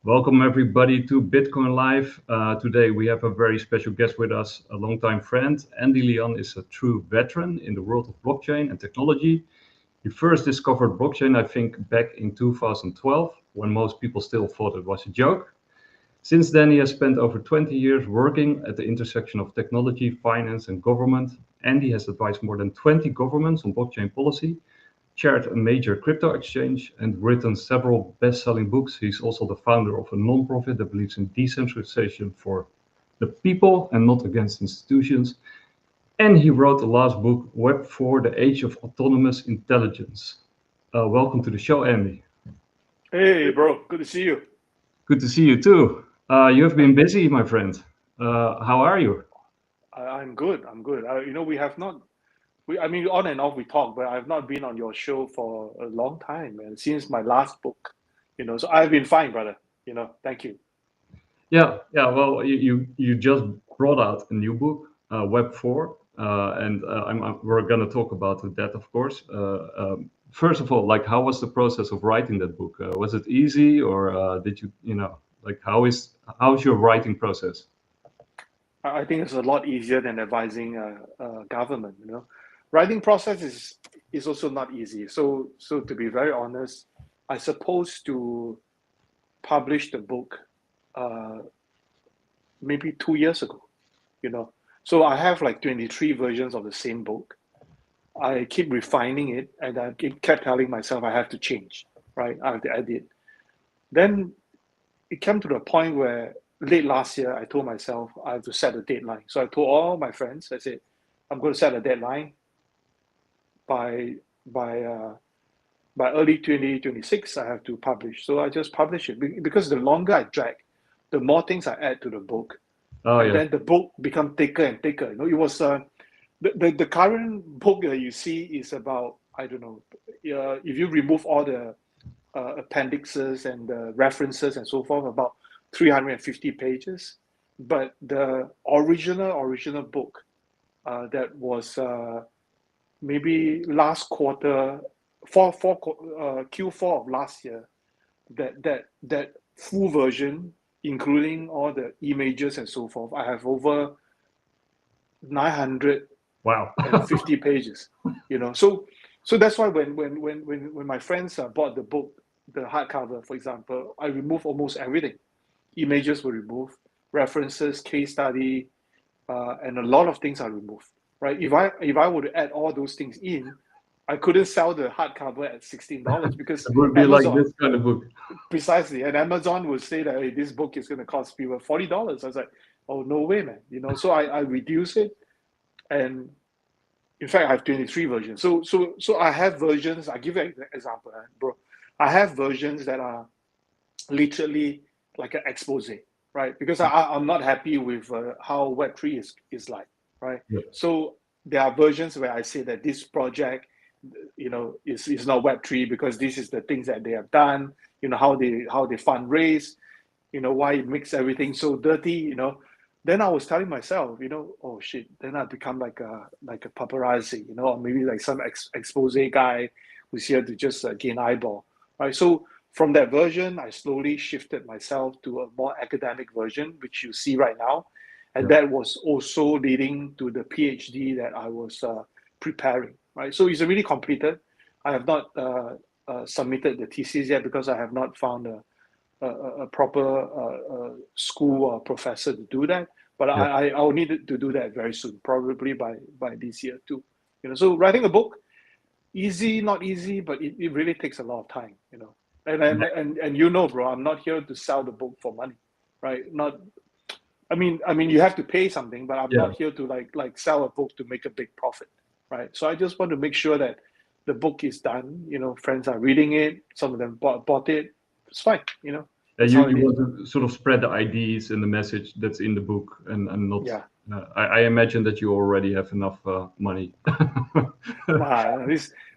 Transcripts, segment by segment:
Welcome everybody to Bitcoin Live. Today we have a very special guest with us, a longtime friend. Andy Lian is a true veteran in the world of blockchain and technology. He first discovered blockchain, I think, back in 2012, when most people still thought it was a joke. Since then, he has spent over 20 years working at the intersection of technology, finance, and government. Andy has advised more than 20 governments on blockchain policy, chaired a major crypto exchange, and written several best-selling books. He's also the founder of a non-profit that believes in decentralization for the people and not against institutions. And he wrote the last book, Web4, The Age of Autonomous Intelligence. Welcome to the show, Andy. Hey, bro. Good to see you. Good to see you too. You have been busy, my friend. How are you? I'm good. I'm good. We have not. I mean, on and off we talk, but I've not been on your show for a long time, and since my last book, so I've been fine, brother. Thank you. Yeah. Well, you just brought out a new book, Web4, and we're gonna talk about that, of course. First of all, like, how was the process of writing that book? Was it easy, or did like, how's your writing process? I think it's a lot easier than advising government. Writing process is also not easy. So to be very honest, I supposed to publish the book maybe 2 years ago. So I have like 23 versions of the same book. I keep refining it, and I kept telling myself I have to change, right? I have to edit. Then it came to the point where late last year, I told myself I have to set a deadline. So I told all my friends, I said, I'm going to set a deadline by early 2026. I have to publish. So I just publish it because the longer I drag, the more things I add to the book. Oh, and yeah. then the book become thicker and thicker. It was the current book that you see is about, I don't know, if you remove all the appendixes and the references and so forth, about 350 pages. But the original book that was maybe last quarter, Q4 of last year, that full version, including all the images and so forth, I have over 950 Wow. pages. So that's why when my friends bought the book, the hardcover, for example, I removed almost everything. Images were removed, references, case study, and a lot of things are removed. Right? If I were to add all those things in, I couldn't sell the hardcover at $16 because It would be Amazon, like this kind of book. precisely, and Amazon would say that, hey, this book is going to cost people $40. I was like, oh, no way, man. So I reduce it, and in fact, I have 23 versions. So I have versions. I give you an example, bro. I have versions that are literally like an expose, right? Because I'm not happy with how Web3 is like, right? Yeah. So there are versions where I say that this project, is not Web3 because this is the things that they have done. How they fundraise. Why it makes everything so dirty. Then I was telling myself, oh shit. Then I become like a paparazzi, or maybe like some expose guy who's here to just gain eyeball, right? So from that version, I slowly shifted myself to a more academic version, which you see right now, and that was also leading to the PhD that I was preparing, right? So it's already completed. I have not submitted the thesis yet because I have not found a proper school or professor to do that. But I'll need to do that very soon, probably by this year too. So writing a book, easy, not easy, but it really takes a lot of time. And bro, I'm not here to sell the book for money, right? I mean, you have to pay something, but I'm not here to like sell a book to make a big profit, right? So I just want to make sure that the book is done. Friends are reading it. Some of them bought it. It's fine. You want to sort of spread the ideas and the message that's in the book, and not. Yeah. I imagine that you already have enough money.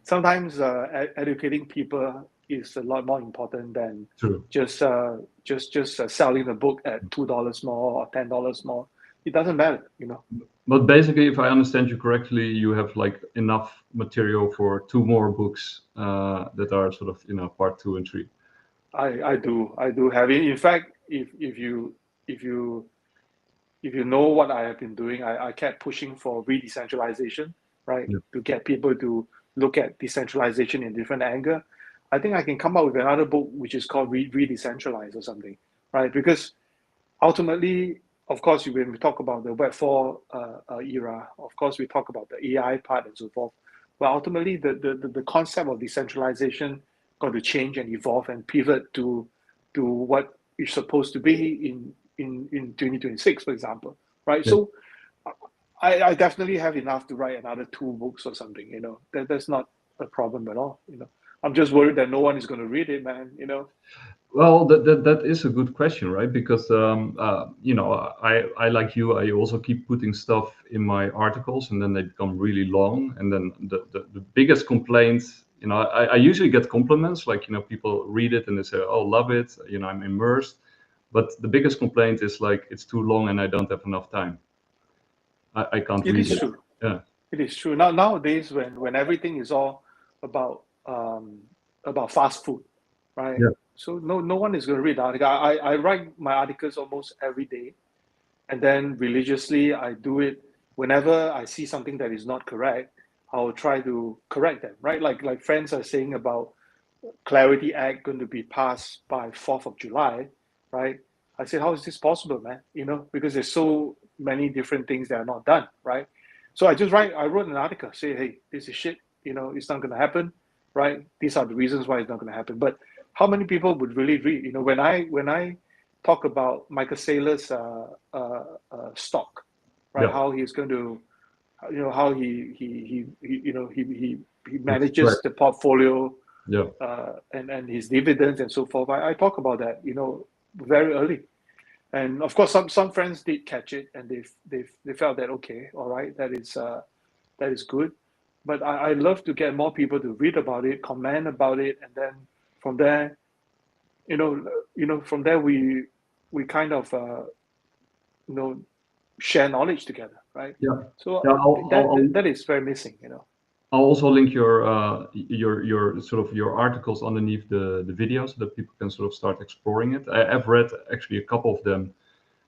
Sometimes educating people is a lot more important than just selling the book at $2 more or $10 more. It doesn't matter. But basically, if I understand you correctly, you have like enough material for 2 more books that are sort of part 2 and 3. I do have it. In fact, if you know what I have been doing, I kept pushing for re-decentralization, right? Yeah. To get people to look at decentralization in different angle. I think I can come up with another book which is called Re-Decentralize or something, right? Because ultimately, of course, when we talk about the Web4 era, of course, we talk about the AI part and so forth. But ultimately, the concept of decentralization got to change and evolve and pivot to what it's supposed to be in 2026, for example, right? Yeah. So I definitely have enough to write another 2 books or something, that's not a problem at all, I'm just worried that no one is going to read it, man. Well, that is a good question, right? Because I like you, I also keep putting stuff in my articles, and then they become really long. And then the biggest complaint, I usually get compliments, like people read it and they say, "Oh, love it," I'm immersed. But the biggest complaint is like it's too long and I don't have enough time. I can't It read is it. true. Yeah, It is true. Nowadays, when everything is all about fast food, right? yeah, So no one is going to read the article. I write my articles almost every day, and then religiously I do it whenever I see something that is not correct. I'll try to correct them, right? Like friends are saying about Clarity Act going to be passed by 4th of July, right? I said, how is this possible, man? Because there's so many different things that are not done, right? So I wrote an article, say, hey, this is shit, it's not going to happen, right? These are the reasons why it's not going to happen. But how many people would really read? When I talk about Michael Saylor's stock, right? yeah. How he's going to, how he It's correct. manages the portfolio, Yeah. and his dividends and so forth. I talk about that, very early. And of course, some friends did catch it, and they felt that okay, all right, that is good. But I love to get more people to read about it, comment about it, and then from there, from there we kind of you know share knowledge together, right? Yeah. So Yeah. that is very missing. I'll also link your sort of your articles underneath the video so that people can sort of start exploring it. I've read actually a couple of them,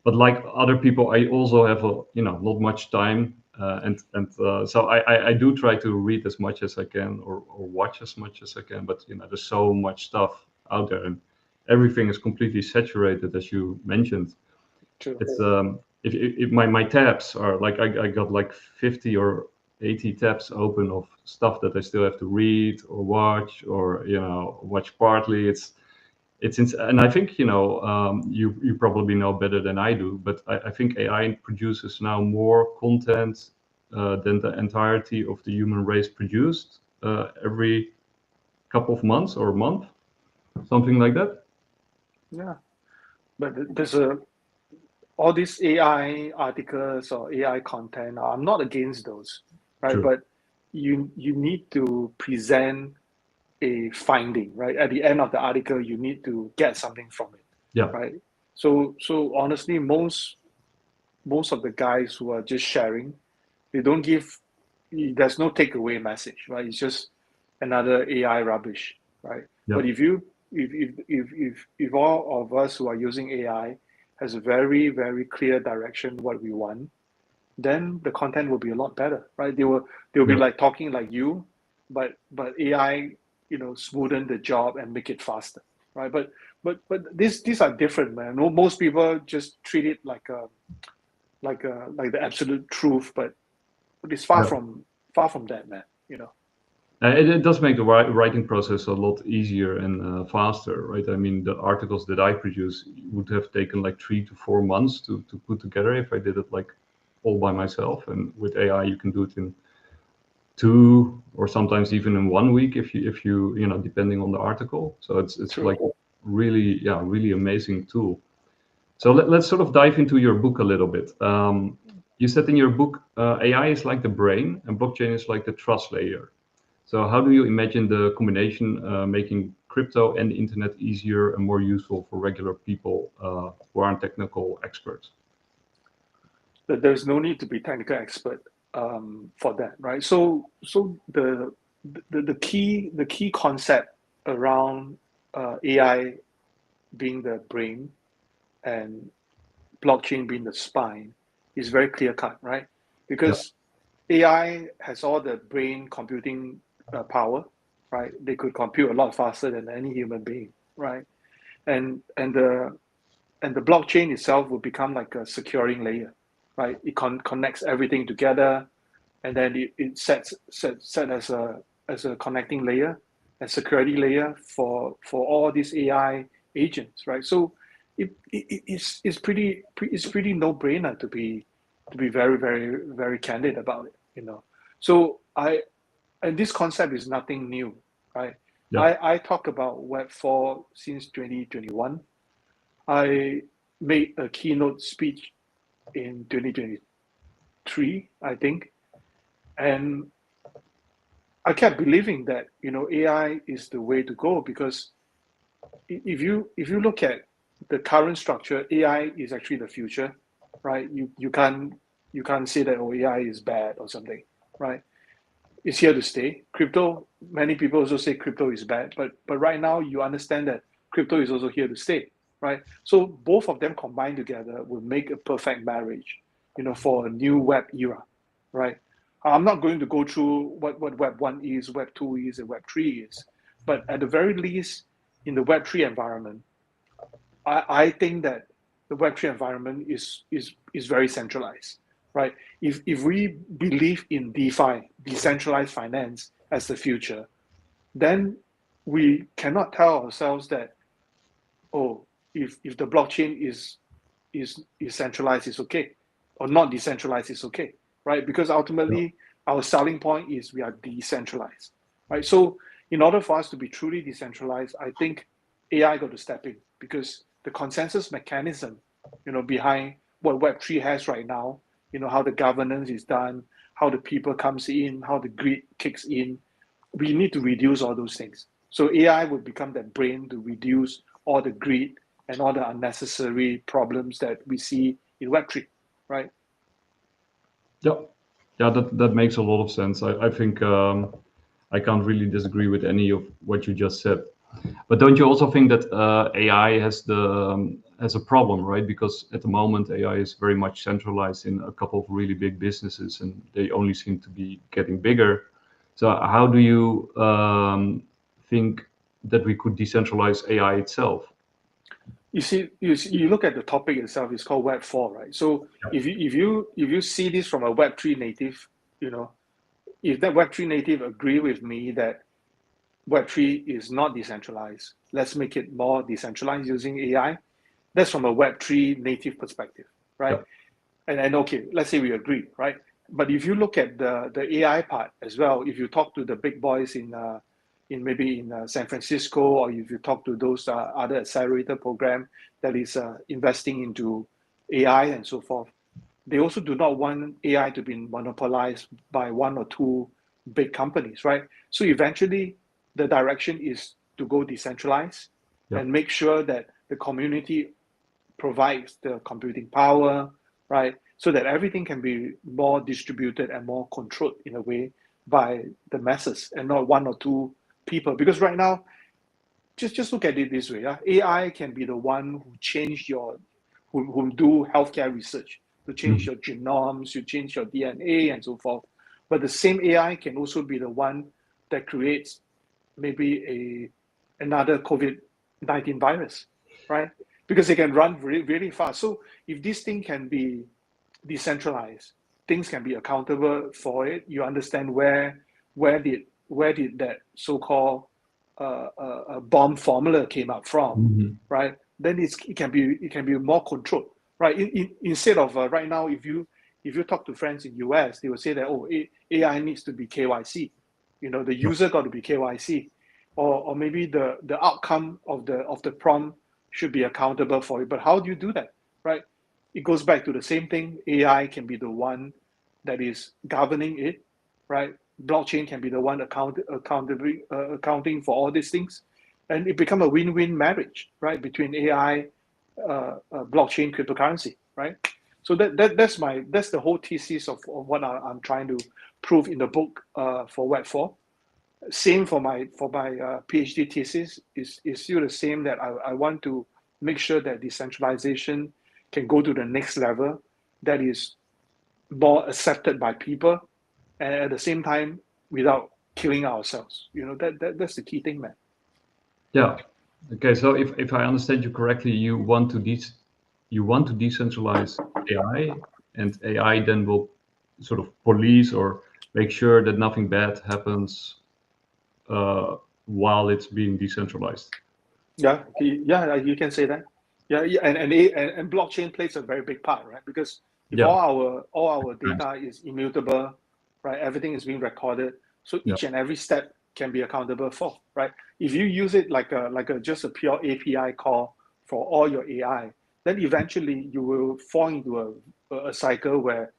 but like other people, I also have not much time, and so I do try to read as much as I can or watch as much as I can. But there's so much stuff out there, and everything is completely saturated, as you mentioned. True. It's if my tabs are like I got like 50 or 80 tabs open of stuff that I still have to read or watch or watch partly. And I think you probably know better than I do, but I think AI produces now more content than the entirety of the human race produced every couple of months or a month, something like that. Yeah, but there's a all these AI articles or AI content, I'm not against those, right? True. But you need to present a finding, right? At the end of the article, you need to get something from it, Yeah. right? So honestly, most of the guys who are just sharing, they don't give. There's no takeaway message, right? It's just another AI rubbish, right? Yeah. But if all of us who are using AI has a very very clear direction what we want, then the content will be a lot better, right? They will be Yeah. like talking like you, but AI, smoothen the job and make it faster, right? But these are different, man. Most people just treat it like the absolute truth, but it's Yeah. far from that, man. It does make the writing process a lot easier and faster, right? I mean, the articles that I produce would have taken like 3 to 4 months to put together if I did it like all by myself. And with AI, you can do it in 2 or sometimes even in 1 week if you depending on the article. So it's True. like really, yeah, really amazing tool. So let's sort of dive into your book a little bit. You said in your book, AI is like the brain and blockchain is like the trust layer. So how do you imagine the combination making crypto and the internet easier and more useful for regular people who aren't technical experts? That there's no need to be technical expert for that, right? So the key concept around AI being the brain and blockchain being the spine is very clear cut, right? Because AI has all the brain computing power, right? They could compute a lot faster than any human being, right? And the blockchain itself will become like a securing layer, right? It connects everything together, and then it set as a connecting layer, a security layer for all these AI agents, right? So it's pretty no brainer to be very very candid about it, you know. So and this concept is nothing new, right? Yeah. I talk about Web4 since 2021. I made a keynote speech in 2023, I think, and I kept believing that, you know, AI is the way to go, because if you look at the current structure, AI is actually the future, right? You can't say that, oh, AI is bad or something, right? It's here to stay. Crypto, many people also say crypto is bad, but right now you understand that crypto is also here to stay, right? So both of them combined together will make a perfect marriage, you know, for a new web era, right? I'm not going to go through what Web 1 is, Web 2 is, and Web 3 is, but at the very least, in the Web 3 environment, I think that the Web3 environment is very centralized, right? If we believe in DeFi, decentralized finance, as the future, then we cannot tell ourselves that, oh, if the blockchain is centralized, it's okay, or not decentralized, it's okay, right? Because ultimately our selling point is we are decentralized, right? So in order for us to be truly decentralized, I think AI got to step in, because the consensus mechanism, you know, behind what Web3 has right now, you know, how the governance is done, how the people comes in, how the grid kicks in, we need to reduce all those things. So AI will become that brain to reduce all the greed and all the unnecessary problems that we see in Web3, right? Yeah, yeah, that makes a lot of sense. I think I can't really disagree with any of what you just said. But don't you also think that AI has a problem, right? Because at the moment AI is very much centralized in a couple of really big businesses, and they only seem to be getting bigger. So how do you think that we could decentralize AI itself? You look at the topic itself, it's called Web4, right? So if you see this from a Web3 native, you know, if that Web3 native agree with me that Web3 is not decentralized, let's make it more decentralized using AI. That's from a Web3 native perspective, right? Yeah, And okay, let's say we agree, right? But if you look at the AI part as well, if you talk to the big boys in maybe in San Francisco, or if you talk to those other accelerator program that is investing into AI and so forth, they also do not want AI to be monopolized by one or two big companies, right? So eventually, the direction is to go decentralized yeah, and make sure that the community provides the computing power, right? So that everything can be more distributed and more controlled in a way by the masses and not one or two people. Because right now, just look at it this way. AI can be the one who change who do healthcare research, to change mhm, your genomes, you change your DNA and so forth. But the same AI can also be the one that creates maybe another COVID-19 virus, right? Because they can run really, really fast. So if this thing can be decentralized, things can be accountable for it. You understand where did that so-called bomb formula came up from, mhm. right? Then it can be more controlled, right? Instead of right now, if you talk to friends in US, they will say that, oh, AI needs to be KYC, you know, the Yeah, user got to be KYC, or maybe the outcome of the prompt should be accountable for it. But how do you do that, right? It goes back to the same thing. AI can be the one that is governing it, right? Blockchain can be the one accounting for all these things, and it become a win-win marriage, right, between AI, blockchain, cryptocurrency, right? So that's the whole thesis of what I'm trying to prove in the book for Web4. Same for my PhD thesis is still the same, that I want to make sure that decentralization can go to the next level that is more accepted by people, and at the same time without killing ourselves. That's the key thing, man. Yeah. Okay. So if I understand you correctly, you want to decentralize AI, and AI then will sort of police or make sure that nothing bad happens while it's being decentralized. Yeah, yeah, you can say that. Yeah, yeah, and blockchain plays a very big part, right? Because if Yeah. all our Nice. data is immutable, right? Everything is being recorded, so Yeah. each and every step can be accountable for, right? If you use it like a just a pure API call for all your AI, then eventually you will fall into a cycle where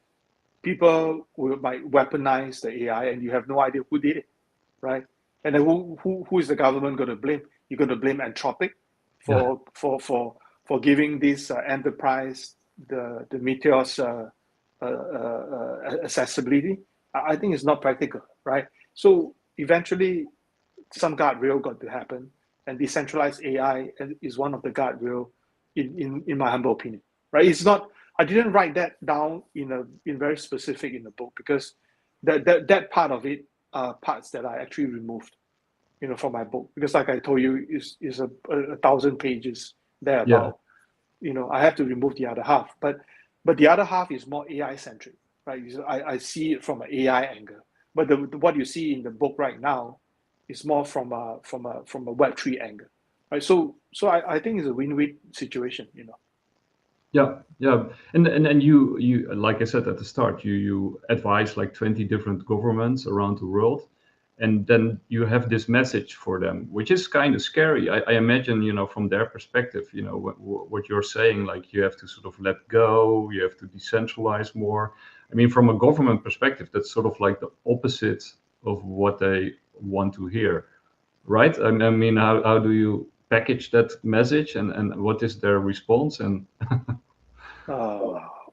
people might weaponize the AI, and you have no idea who did it, right? And then who is the government going to blame? You're going to blame Anthropic Yeah. for giving this enterprise the Meteor's accessibility. I think it's not practical, right? So eventually, some guardrail got to happen, and decentralized AI is one of the guardrail, in my humble opinion, right? It's not. I didn't write that down in very specific in the book, because that part of it are parts that I actually removed, from my book, because like I told you, is a 1,000 pages there Yeah. about. I have to remove the other half, but the other half is more AI centric, right? I see it from an AI angle, but what you see in the book right now is more from a Web3 angle, right? So I think it's a win-win situation. Yeah, yeah, and you like I said at the start, you advise like 20 different governments around the world, and then you have this message for them, which is kind of scary. I imagine, from their perspective, what you're saying, like you have to sort of let go, you have to decentralize more. I mean, from a government perspective, that's sort of like the opposite of what they want to hear, right? I mean, how do you package that message, and what is their response? And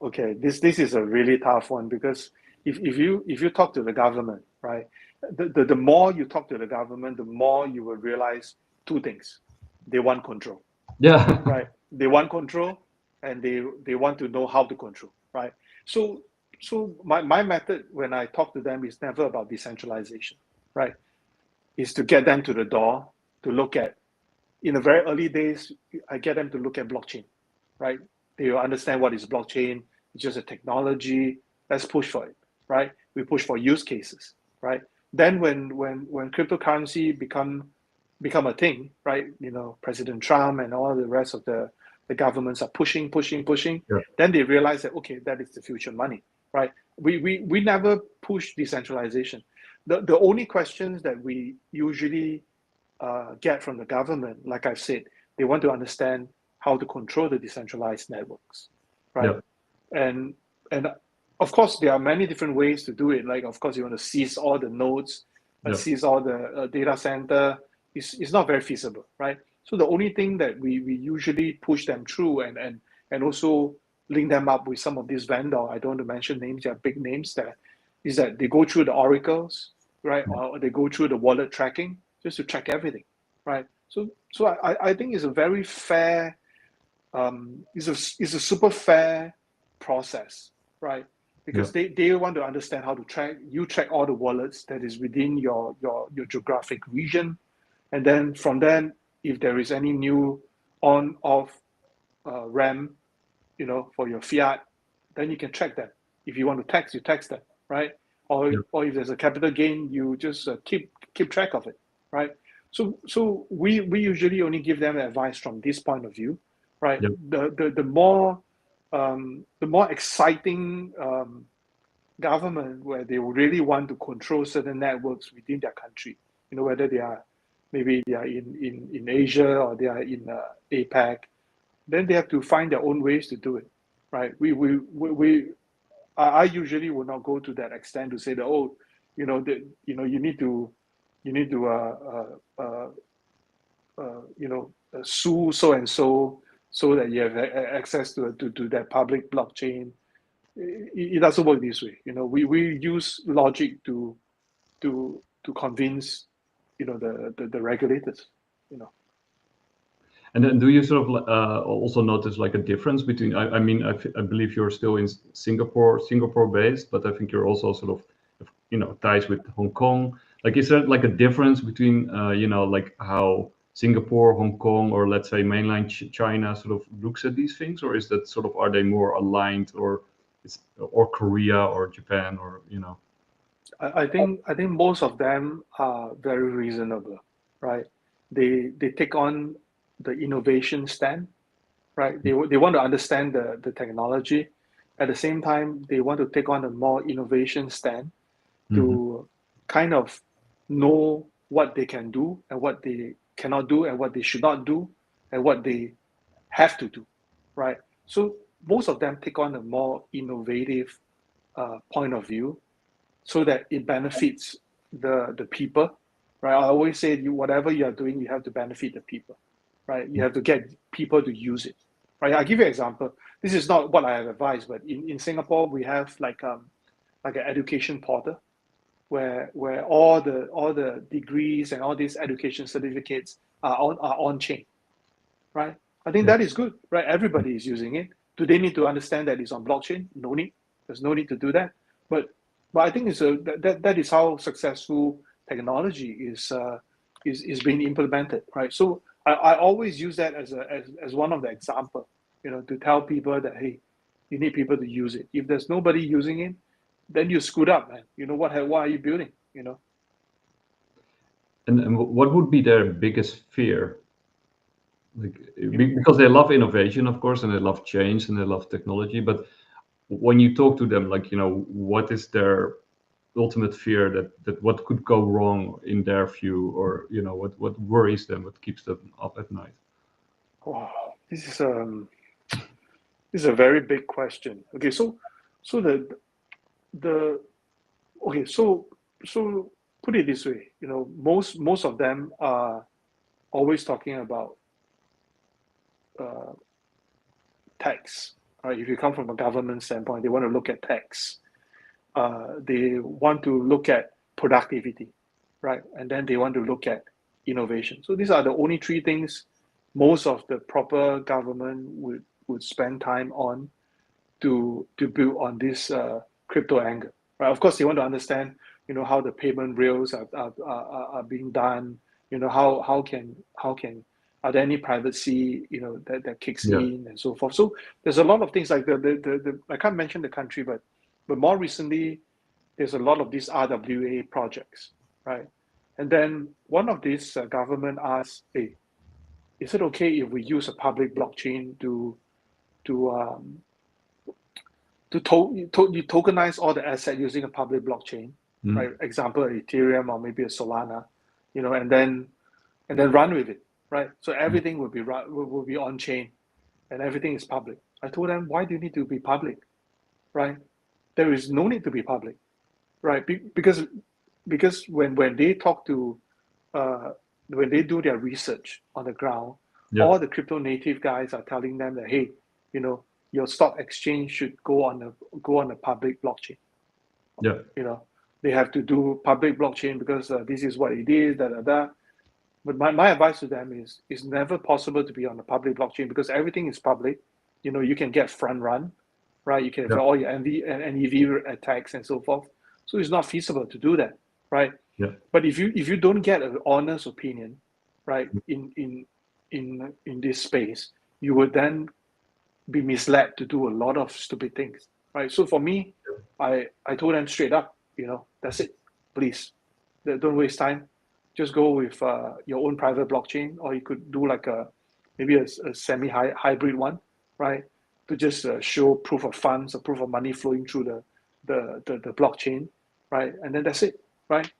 Okay, this is a really tough one, because if you talk to the government, right, the more you talk to the government, the more you will realize two things: they want control, yeah. right? They want control, and they want to know how to control, right? So my method when I talk to them is never about decentralization, right? Is to get them to the door to look at. In the very early days, I get them to look at blockchain, right? They will understand what is blockchain. It's just a technology. Let's push for it, right? We push for use cases, right? Then when cryptocurrency become a thing, right? President Trump and all the rest of the governments are pushing, pushing, pushing. Yeah. Then they realize that, okay, that is the future money, right? We never push decentralization. The only questions that we usually get from the government, like I've said, they want to understand how to control the decentralized networks, right? Yeah. And of course, there are many different ways to do it. Like, of course, you want to seize all the nodes, Yeah. seize all the data center. It's not very feasible, right? So the only thing that we usually push them through, and also link them up with some of these vendor. I don't want to mention names. They are big names. That is that they go through the oracles, right? Or they go through the wallet tracking, just to track everything, right? So I think it's a very fair, it's a super fair process, right? Yeah. Because they want to understand how to track all the wallets that is within your geographic region, and then from then, if there is any new on off RAM, for your fiat, then you can track that. If you want to tax, you tax that, right? Yeah. Or if there's a capital gain, you just keep track of it, right? So we usually only give them advice from this point of view, right? Yeah. The more exciting government, where they really want to control certain networks within their country, whether maybe they are in Asia, or they are in APAC, then they have to find their own ways to do it, right? I usually will not go to that extent to say that, oh, you need to sue so and so that you have access to that public blockchain. It doesn't work this way. We use logic to convince the regulators. And then do you sort of also notice like a difference between, I mean, I believe you're still in Singapore based, but I think you're also sort of, ties with Hong Kong. Like, is there like a difference between, like how Singapore, Hong Kong, or let's say mainland China sort of looks at these things? Or is that sort of, are they more aligned, or Korea or Japan, or, I think most of them are very reasonable, right? They take on the innovation stand, right? They want to understand the technology. At the same time, they want to take on a more innovation stand to kind of know what they can do and what they cannot do and what they should not do and what they have to do, right? So most of them take on a more innovative point of view so that it benefits the people, right? I always say whatever you are doing, you have to benefit the people, right? You have to get people to use it, right? I'll give you an example. This is not what I have advised, but in Singapore, we have like an education portal where all the degrees and all these education certificates are on chain, right? I think that is good, right? Everybody is using it. Do they need to understand that it's on blockchain? No need. There's no need to do that. But I think that is how successful technology is being implemented, right? So I always use that as one of the example, to tell people that, hey, you need people to use it. If there's nobody using it, then you screwed up, man. What are you building? And what would be their biggest fear? Like, because they love innovation, of course, and they love change and they love technology. But when you talk to them, like, what is their ultimate fear that what could go wrong in their view, or what worries them, what keeps them up at night? Wow, this is a very big question. Okay, so the okay, so put it this way, most of them are always talking about tax. Right? If you come from a government standpoint, they want to look at tax. They want to look at productivity, right? And then they want to look at innovation. So these are the only three things most of the proper government would spend time on to build on this crypto angle. Right? Of course, they want to understand, how the payment rails are being done. How can are there any privacy, that kicks in and so forth. So there's a lot of things like the I can't mention the country, but more recently, there's a lot of these RWA projects, right? And then one of these government asked, hey, is it okay if we use a public blockchain to tokenize all the asset using a public blockchain, right? Example, Ethereum or maybe a Solana, and then run with it, right? So everything will be on chain, and everything is public. I told them, why do you need to be public, right? There is no need to be public, right? Because when they talk to when they do their research on the ground, all the crypto native guys are telling them that, hey, your stock exchange should go on a public blockchain. Yeah. They have to do public blockchain because this is what it is, da da da. But my advice to them is it's never possible to be on a public blockchain because everything is public. You can get front run, right? You can have all your NEV attacks and so forth. So it's not feasible to do that, right? Yeah. But if you don't get an honest opinion, right, in this space, you would then be misled to do a lot of stupid things, right? So for me, I told them straight up, that's it. Please, don't waste time. Just go with your own private blockchain, or you could do like maybe a semi-hybrid one, right? To just show proof of funds or proof of money flowing through the blockchain, right? And then that's it, right?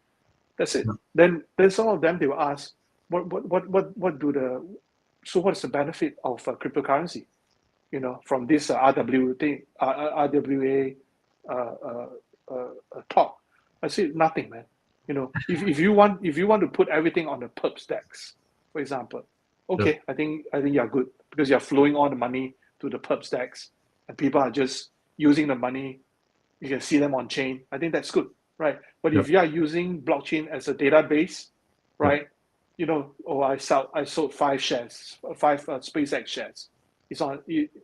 That's it. Then some of them, they will ask, so what's the benefit of cryptocurrency? From this RWA talk. I said nothing, man. If you want to put everything on the perp stacks, for example, okay, I think you're good because you're flowing all the money to the perp stacks, and people are just using the money. You can see them on chain. I think that's good, right? But if you are using blockchain as a database, right, oh, I sold 5 SpaceX shares.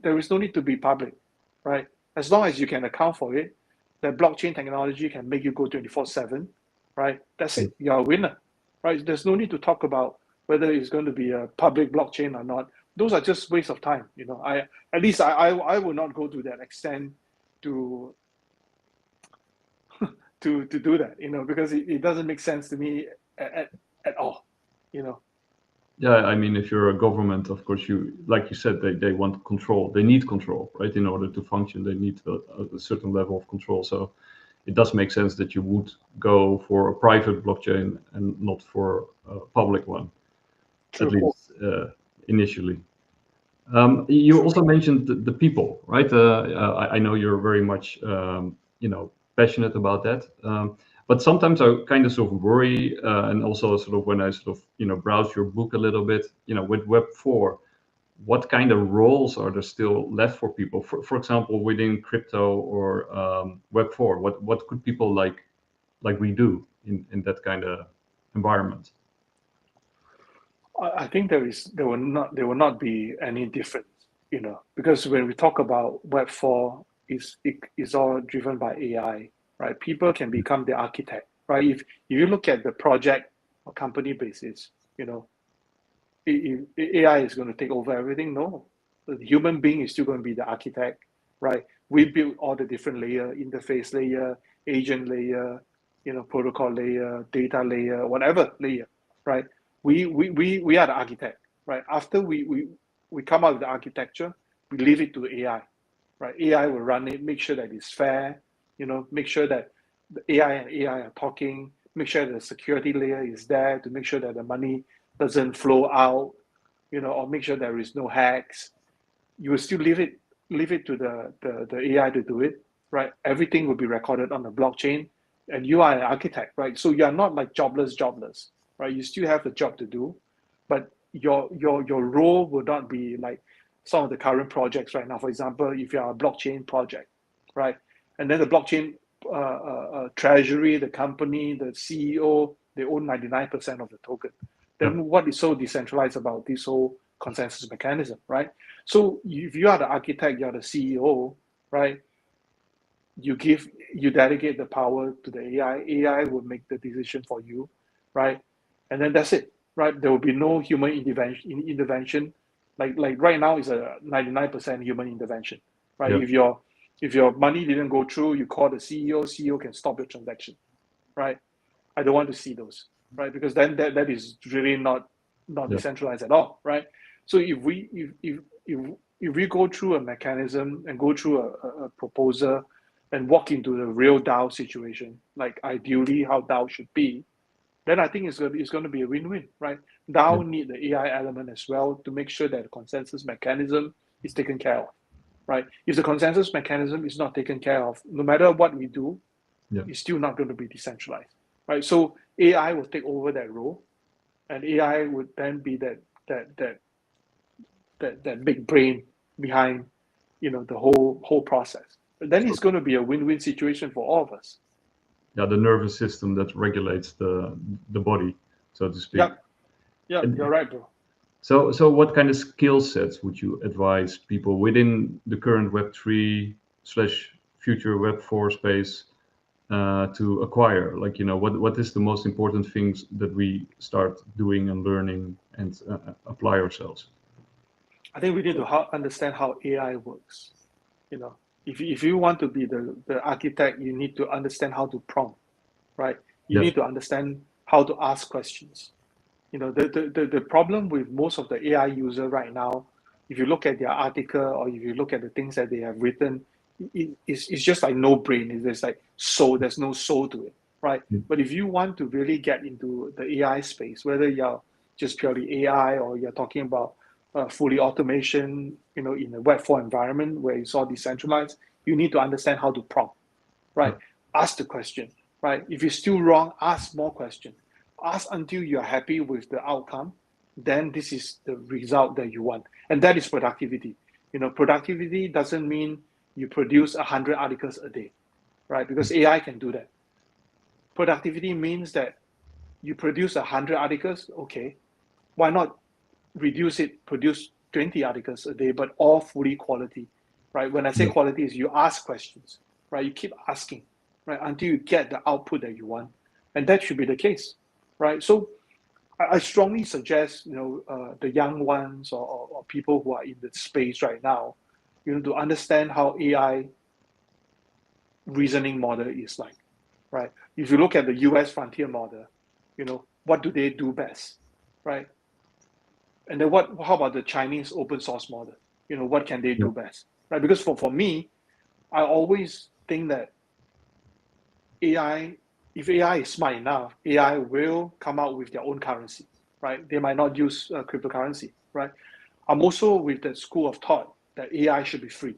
There is no need to be public, right? As long as you can account for it, the blockchain technology can make you go 24/7, right? That's it. You're a winner, right? There's no need to talk about whether it's going to be a public blockchain or not. Those are just waste of time. I will not go to that extent to to do that, because it doesn't make sense to me at all, Yeah, I mean, if you're a government, of course, like you said, they want control. They need control, right? In order to function, they need a certain level of control. So it does make sense that you would go for a private blockchain and not for a public one, True. at least initially. You also mentioned the people, right? I know you're very much, passionate about that. But sometimes I kind of sort of worry, and also sort of when I sort of, browse your book a little bit, with Web4, what kind of roles are there still left for people? For example, within crypto or Web4, what could people like we do in that kind of environment? I think there will not be any difference, because when we talk about Web4, it's all driven by AI, right? People can become the architect, right? If you look at the project or company basis, AI is going to take over everything. No, the human being is still going to be the architect, right? We build all the different layer, interface layer, agent layer, protocol layer, data layer, whatever layer, right? We are the architect, right? After we come out with the architecture, we leave it to AI, right? AI will run it, make sure that it's fair, make sure that the AI and AI are talking, make sure that the security layer is there to make sure that the money doesn't flow out, or make sure there is no hacks. You will still leave it to the AI to do it, right? Everything will be recorded on the blockchain, and you are an architect, right? So you are not like jobless, right? You still have the job to do, but your role will not be like some of the current projects right now. For example, if you are a blockchain project, right, and then the blockchain treasury, the company, the CEO, they own 99% of the token. Then what is so decentralized about this whole consensus mechanism, right? So if you are the architect, you are the CEO, right? You delegate the power to the AI. AI will make the decision for you, right? And then that's it, right? There will be no human intervention. Like right now is a 99% human intervention, right? Yeah. If your money didn't go through, you call the CEO. CEO can stop your transaction, right? I don't want to see those, right? Because then that is really not decentralized at all, right? So if we go through a mechanism and go through a proposal and walk into the real DAO situation, like ideally how DAO should be, then I think it's going to be a win-win, right? DAO need the AI element as well to make sure that the consensus mechanism is taken care of, right? If the consensus mechanism is not taken care of, no matter what we do, it's still not going to be decentralized, right? So AI will take over that role, and AI would then be that big brain behind, the whole process. But then it's going to be a win-win situation for all of us. Yeah, the nervous system that regulates the body, so to speak. Yeah, you're right, bro. So what kind of skill sets would you advise people within the current Web3/future Web4 space to acquire? Like, what is the most important things that we start doing and learning and apply ourselves? I think we need to understand how AI works. If you want to be the architect, you need to understand how to prompt, right? You need to understand how to ask questions. The problem with most of the AI user right now, if you look at their article or if you look at the things that they have written, it's just like no brain. There's like soul. There's no soul to it, right? But if you want to really get into the AI space, whether you're just purely AI or you're talking about fully automation, in a Web4 environment where it's all decentralized, you need to understand how to prompt, right? Ask the question, right? If you're still wrong, ask more questions. Ask until you're happy with the outcome. Then this is the result that you want. And that is productivity. Productivity doesn't mean you produce 100 articles a day, right? Because AI can do that. Productivity means that you produce 100 articles, okay, why not reduce it, produce 20 articles a day, but all fully quality, right? When I say quality is you ask questions, right? You keep asking, right? Until you get the output that you want. And that should be the case, right? So I strongly suggest, the young ones or people who are in the space right now, to understand how AI reasoning model is like, right? If you look at the US frontier model, what do they do best, right? And then how about the Chinese open source model? What can they do best, right? Because for me, I always think that AI, if AI is smart enough, AI will come out with their own currency, right? They might not use cryptocurrency, right? I'm also with the school of thought that AI should be free,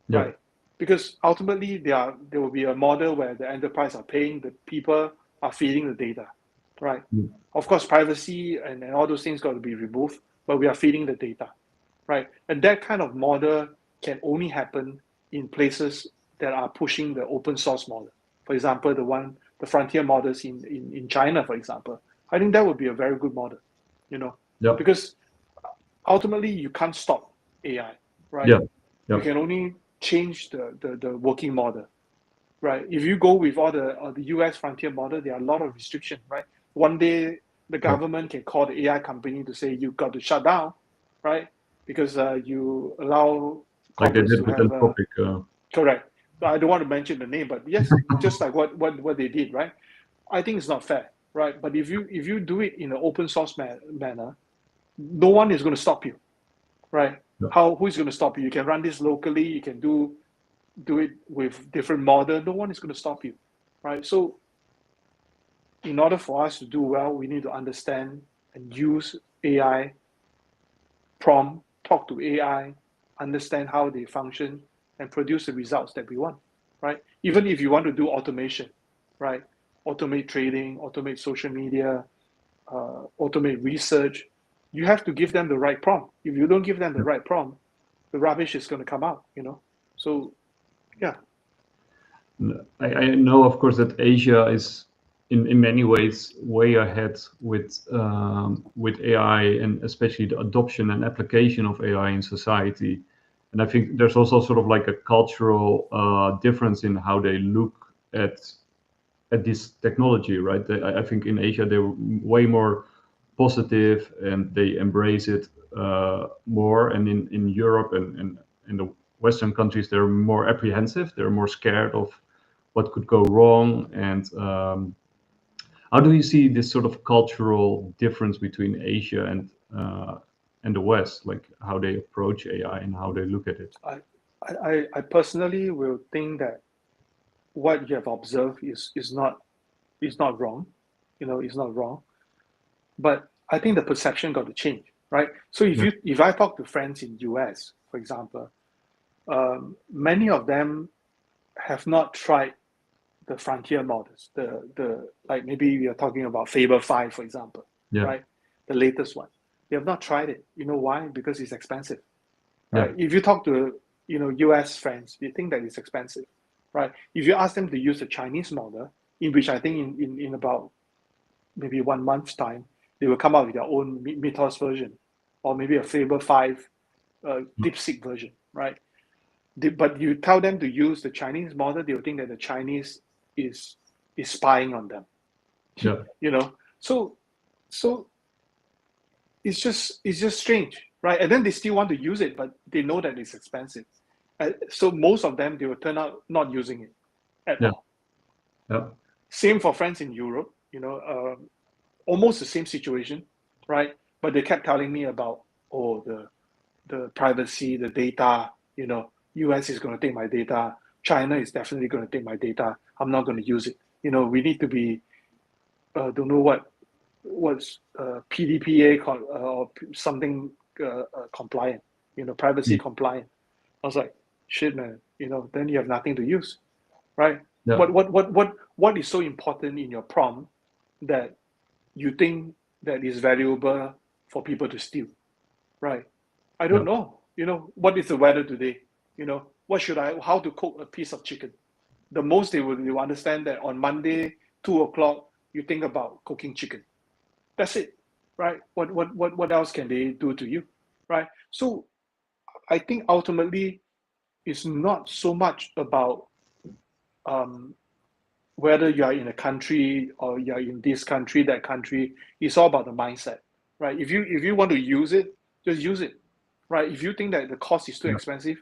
right? Because ultimately there will be a model where the enterprise are paying, the people are feeding the data, right? Of course, privacy and all those things got to be removed, but we are feeding the data, right? And that kind of model can only happen in places that are pushing the open source model. For example, the frontier models in China, for example. I think that would be a very good model, because ultimately you can't stop AI, right? You can only change the working model, right? If you go with all the US frontier model, there are a lot of restrictions, right? One day the government can call the AI company to say you got to shut down, right? Because you allow Like they corporates did to with have Anthropic. correct. I don't want to mention the name, but yes, just like what they did, right? I think it's not fair, right? But if you do it in an open source manner, no one is going to stop you, right? Who's going to stop you? You can run this locally. You can do it with different model. No one is going to stop you, right? So in order for us to do well, we need to understand and use AI prompt, talk to AI, understand how they function, and produce the results that we want, right? Even if you want to do automation, right? Automate trading, automate social media, automate research, you have to give them the right prompt. If you don't give them the right prompt, the rubbish is going to come out, So, yeah. I know, of course, that Asia is in many ways way ahead with AI, and especially the adoption and application of AI in society. And I think there's also sort of like a cultural difference in how they look at this technology, right? I think in Asia they're way more positive and they embrace it more, and in Europe and in the Western countries they're more apprehensive. They're more scared of what could go wrong. And how do you see this sort of cultural difference between Asia and the West, like how they approach AI and how they look at it? I personally will think that what you have observed is not wrong, it's not wrong. But I think the perception got to change, right? So if I talk to friends in US, for example, many of them have not tried the frontier models, the like maybe we are talking about Faber 5, for example, right? The latest one. They have not tried it. You know why? Because it's expensive, right? If you talk to US friends, they think that it's expensive, right? If you ask them to use the Chinese model, in which I think in about maybe 1 month's time, they will come out with their own Mythos version, or maybe a Faber 5 DeepSeek version, right? But you tell them to use the Chinese model, they'll think that the Chinese is spying on them. So it's just strange, right? And then they still want to use it, but they know that it's expensive. So most of them, they will turn out not using it at all. Same for friends in Europe, almost the same situation, right? But they kept telling me about, the privacy, the data, US is going to take my data. China is definitely going to take my data. I'm not going to use it. We need to be, don't know what's PDPA or something compliant, privacy compliant. I was like, shit, man, then you have nothing to use, right? What is so important in your prompt that you think that is valuable for people to steal, right? I don't know. What is the weather today? How to cook a piece of chicken? The most they will understand that on Monday, 2 o'clock, you think about cooking chicken. That's it. right? What else can they do to you, right? So I think ultimately it's not so much about whether you are in a country or you are in this country, that country. It's all about the mindset, right? If you want to use it, just use it, right? If you think that the cost is too expensive,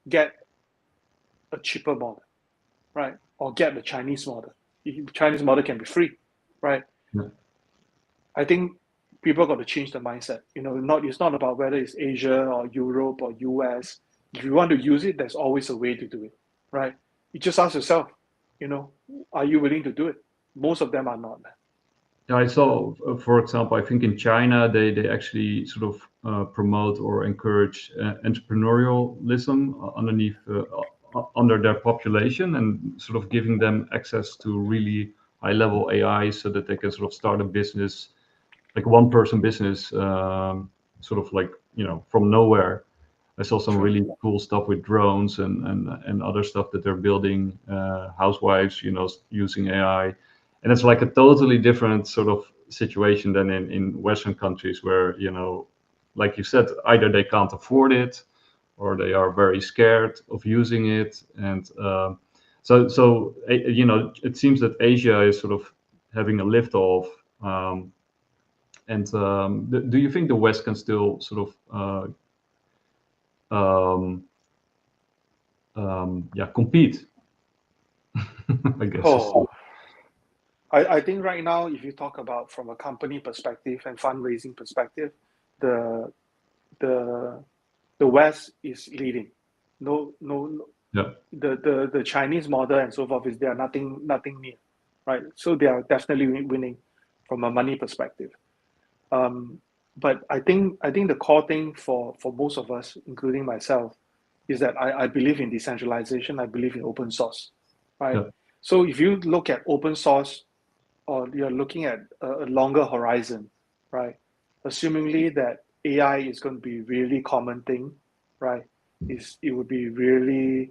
get a cheaper model, right? Or get the Chinese model. The Chinese model can be free, right? Yeah. I think people got to change the mindset. It's not about whether it's Asia or Europe or US. If you want to use it, there's always a way to do it, right? You just ask yourself, are you willing to do it? Most of them are not. Yeah, I saw, for example, I think in China they actually sort of promote or encourage entrepreneurialism underneath under their population, and sort of giving them access to really high level AI so that they can sort of start a business, like one person business, sort of like from nowhere. I saw some True. really cool stuff with drones and other stuff that they're building, housewives, using AI. And it's like a totally different sort of situation than in Western countries where, like you said, either they can't afford it or they are very scared of using it. And it seems that Asia is sort of having a lift off. Do you think the West can still sort of compete? I guess. Oh, I think right now, if you talk about from a company perspective and fundraising perspective, the the the West is leading. No. Yeah. The Chinese model and so forth is they are nothing near, right? So they are definitely winning from a money perspective. But I think the core thing for most of us, including myself, is that I believe in decentralization. I believe in open source, right? Yeah. So if you look at open source, or you're looking at a longer horizon, right? Assumingly that AI is going to be really common thing, right? It would be really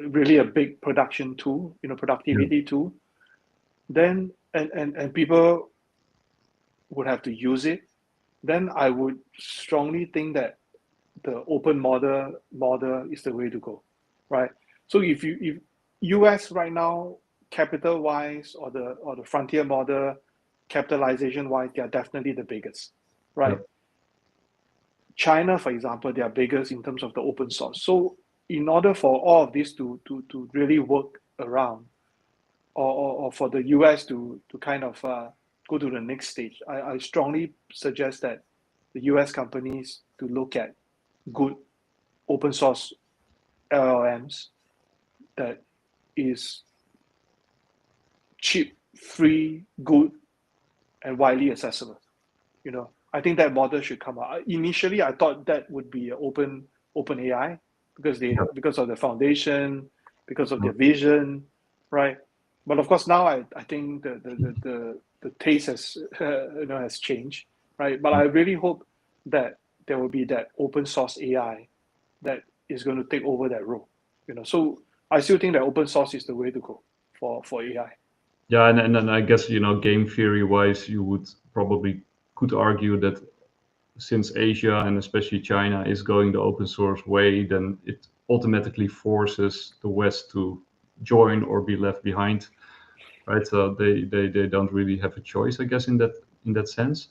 really a big production tool, Yeah. productivity tool. Then and people would have to use it. Then I would strongly think that the open model is the way to go, right? So if US right now, capital wise, or the frontier model, capitalization wise, they are definitely the biggest, Yeah. right? China, for example, they are biggest in terms of the open source. So in order for all of this to really work around, or for the US to kind of go to the next stage, I strongly suggest that the US companies to look at good open source LLMs that is cheap, free, good, and widely accessible. I think that model should come out. Initially, I thought that would be an open AI because of the foundation, because of their vision, right? But of course, now I think the taste has changed, right? But I really hope that there will be that open source AI that is going to take over that role. So I still think that open source is the way to go for AI. Yeah, and then I guess, game theory wise, you would probably could argue that since Asia and especially China is going the open source way, then it automatically forces the West to join or be left behind, right? So they don't really have a choice, I guess, in that sense.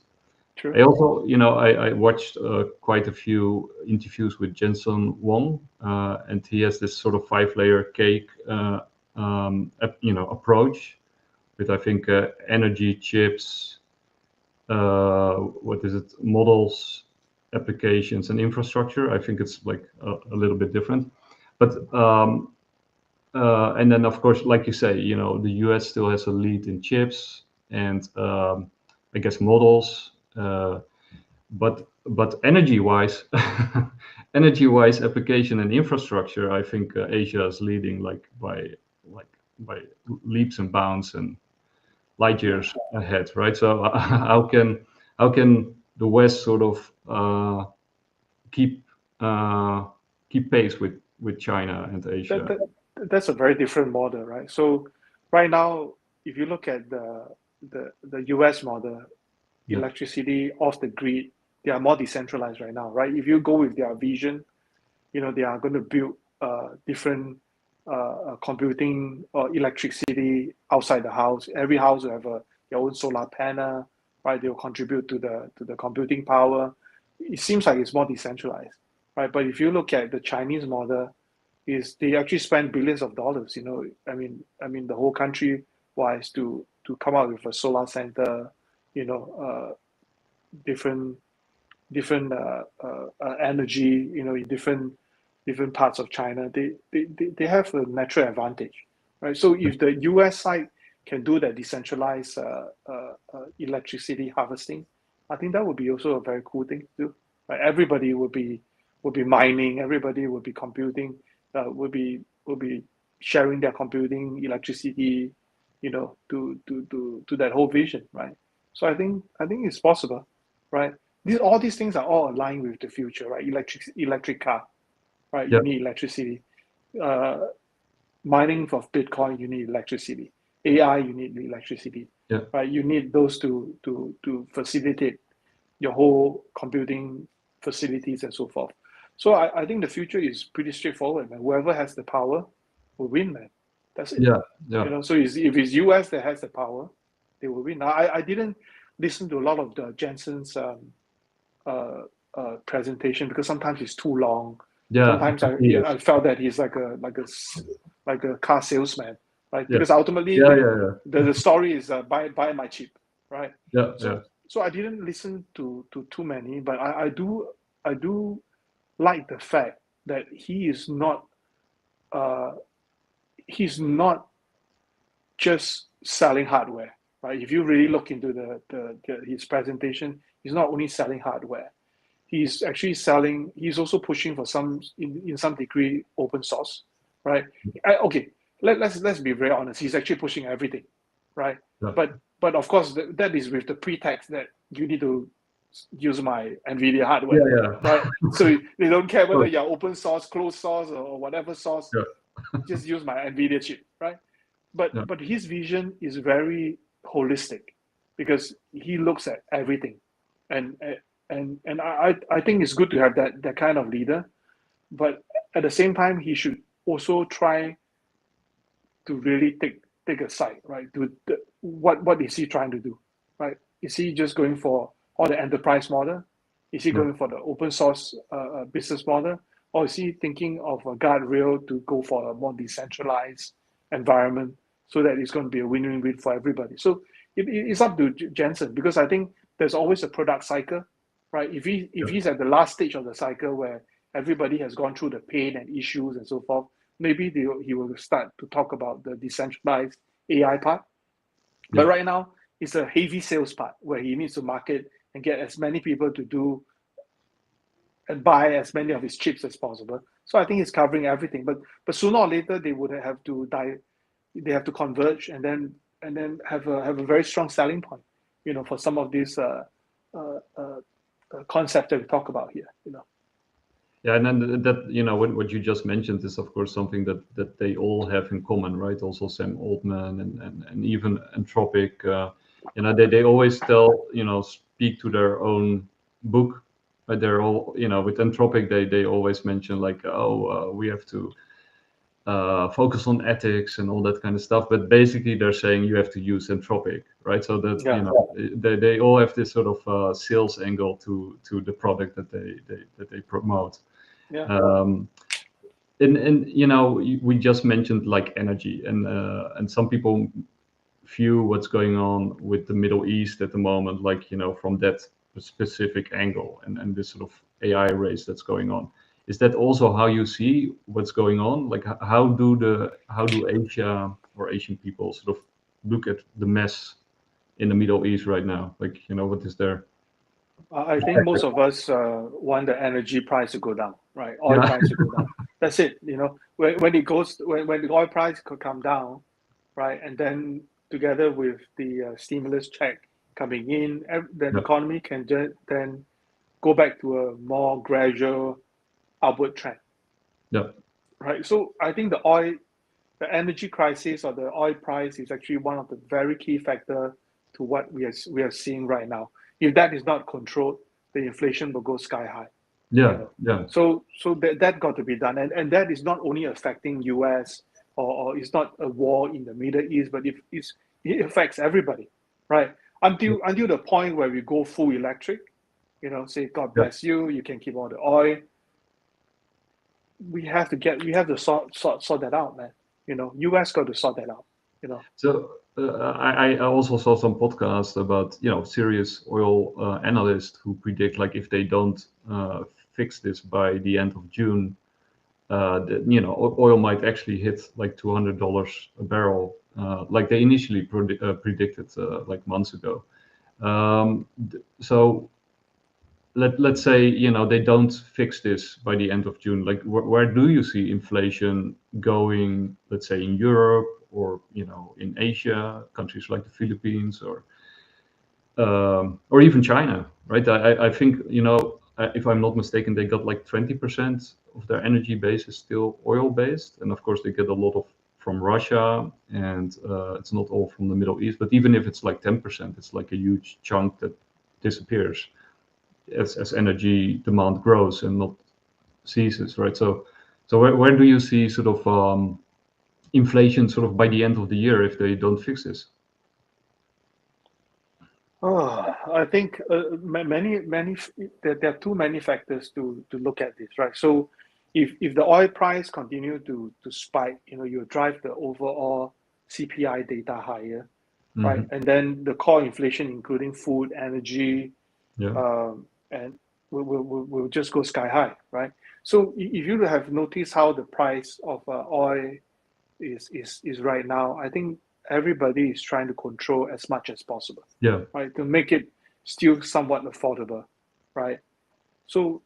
True. I also, I watched quite a few interviews with Jensen Huang, and he has this sort of 5-layer cake, approach with, I think, energy, chips, what is it, models, applications, and infrastructure. I think it's like a little bit different, but and then of course, like you say, the US still has a lead in chips and I guess models. But energy wise, application and infrastructure, I think Asia is leading like by leaps and bounds and light Yeah. years ahead, right? So how can the West sort of keep keep pace with China and that, Asia? that that's a very different model, right? So right now, if you look at the US model, electricity off the grid, they are more decentralized right now, right? If you go with their vision, they are going to build different computing or electricity outside the house. Every house will have their own solar panel, right? They will contribute to the computing power. It seems like it's more decentralized, right? But if you look at the Chinese model, is they actually spend billions of dollars. I mean the whole country wise to come out with a solar center, different energy, in different parts of China. They have a natural advantage, right? So if the US side can do that decentralized electricity harvesting, I think that would be also a very cool thing to do. Right? Everybody would be mining, everybody would be computing, would be sharing their computing electricity, to that whole vision, right? So I think it's possible, right? All these things are all aligned with the future, right? Electric car, right? Yeah. You need electricity. Mining of Bitcoin, you need electricity. AI, you need electricity. Yeah. Right? You need those to facilitate your whole computing facilities and so forth. So I think the future is pretty straightforward, man. Whoever has the power will win, man. That's it. Yeah. Yeah. So if it's US that has the power, they will win. I didn't listen to a lot of the Jensen's presentation because sometimes it's too long. Yeah. Sometimes I felt that he's like a car salesman, right? Yeah. Because ultimately the story is buy my chip, right? Yeah. So I didn't listen to too many, but I do like the fact that he's not just selling hardware, right? If you really look into his presentation, he's not only selling hardware. He's actually selling. He's also pushing for in some degree, open source, right? Okay, let's be very honest. He's actually pushing everything, right? Yeah. But of course, that is with the pretext that you need to use my NVIDIA hardware, right? So they don't care whether you're open source, closed source, or whatever source. Just use my NVIDIA chip, right? But his vision is very holistic because he looks at everything, and I think it's good to have that kind of leader, but at the same time he should also try to really take a side, right? What is he trying to do, right? Is he just going for all the enterprise model? Is he going for the open source business model, or is he thinking of a guardrail to go for a more decentralized environment so that it's going to be a win-win-win for everybody? So it's up to Jensen because I think there's always a product cycle, right? If he's at the last stage of the cycle where everybody has gone through the pain and issues and so forth, maybe he will start to talk about the decentralized AI part. But right now, it's a heavy sales part where he needs to market and get as many people to do and buy as many of his chips as possible. So I think he's covering everything. But sooner or later, they would have to they have to converge and then have a very strong selling point, for some of these concepts that we talk about here, Yeah, and then that what you just mentioned is of course something that they all have in common, right? Also Sam Altman and even Anthropic, they always speak to their own book, but they're all with Anthropic they always mention like we have to focus on ethics and all that kind of stuff, but basically they're saying you have to use Anthropic, right? So that they all have this sort of sales angle to the product that they promote. And we just mentioned like energy and some people view what's going on with the Middle East at the moment like from that specific angle and this sort of AI race that's going on. Is that also how you see what's going on? Like how do Asia or Asian people sort of look at the mess in the Middle East right now? Like what is there? I think most of us want the energy price to go down, right? Oil price to go down. That's it. When the oil price could come down, right, and then together with the stimulus check coming in, the economy can then go back to a more gradual upward trend. Right. So I think the energy crisis or the oil price is actually one of the very key factor to to what we are seeing right now. If that is not controlled, the inflation will go sky high. Yeah, yeah. So that got to be done, and that is not only affecting US or it's not a war in the Middle East, but it affects everybody, right? Until the point where we go full electric, say God bless you, you can keep all the oil. We have to sort that out, man. US got to sort that out. So I also saw some podcasts about serious oil analysts who predict, like, if they don't fix this by the end of June, oil might actually hit like $200 a barrel, like they initially predicted like months ago. So let's say they don't fix this by the end of June. Like, where do you see inflation going? Let's say in Europe, or in Asia, countries like the Philippines, or even China, right? I think if I'm not mistaken, they got like 20% of their energy base is still oil based, and of course they get a lot of from Russia, and it's not all from the Middle East. But even if it's like 10%, it's like a huge chunk that disappears as energy demand grows and not ceases, right? So where do you see sort of inflation sort of by the end of the year if they don't fix this? I think there are too many factors to look at this, right? So if the oil price continue to spike, you drive the overall CPI data higher, right? And then the core inflation, including food, energy, and will just go sky high, right? So if you have noticed how the price of oil is right now, I think everybody is trying to control as much as possible, right, to make it still somewhat affordable, right? So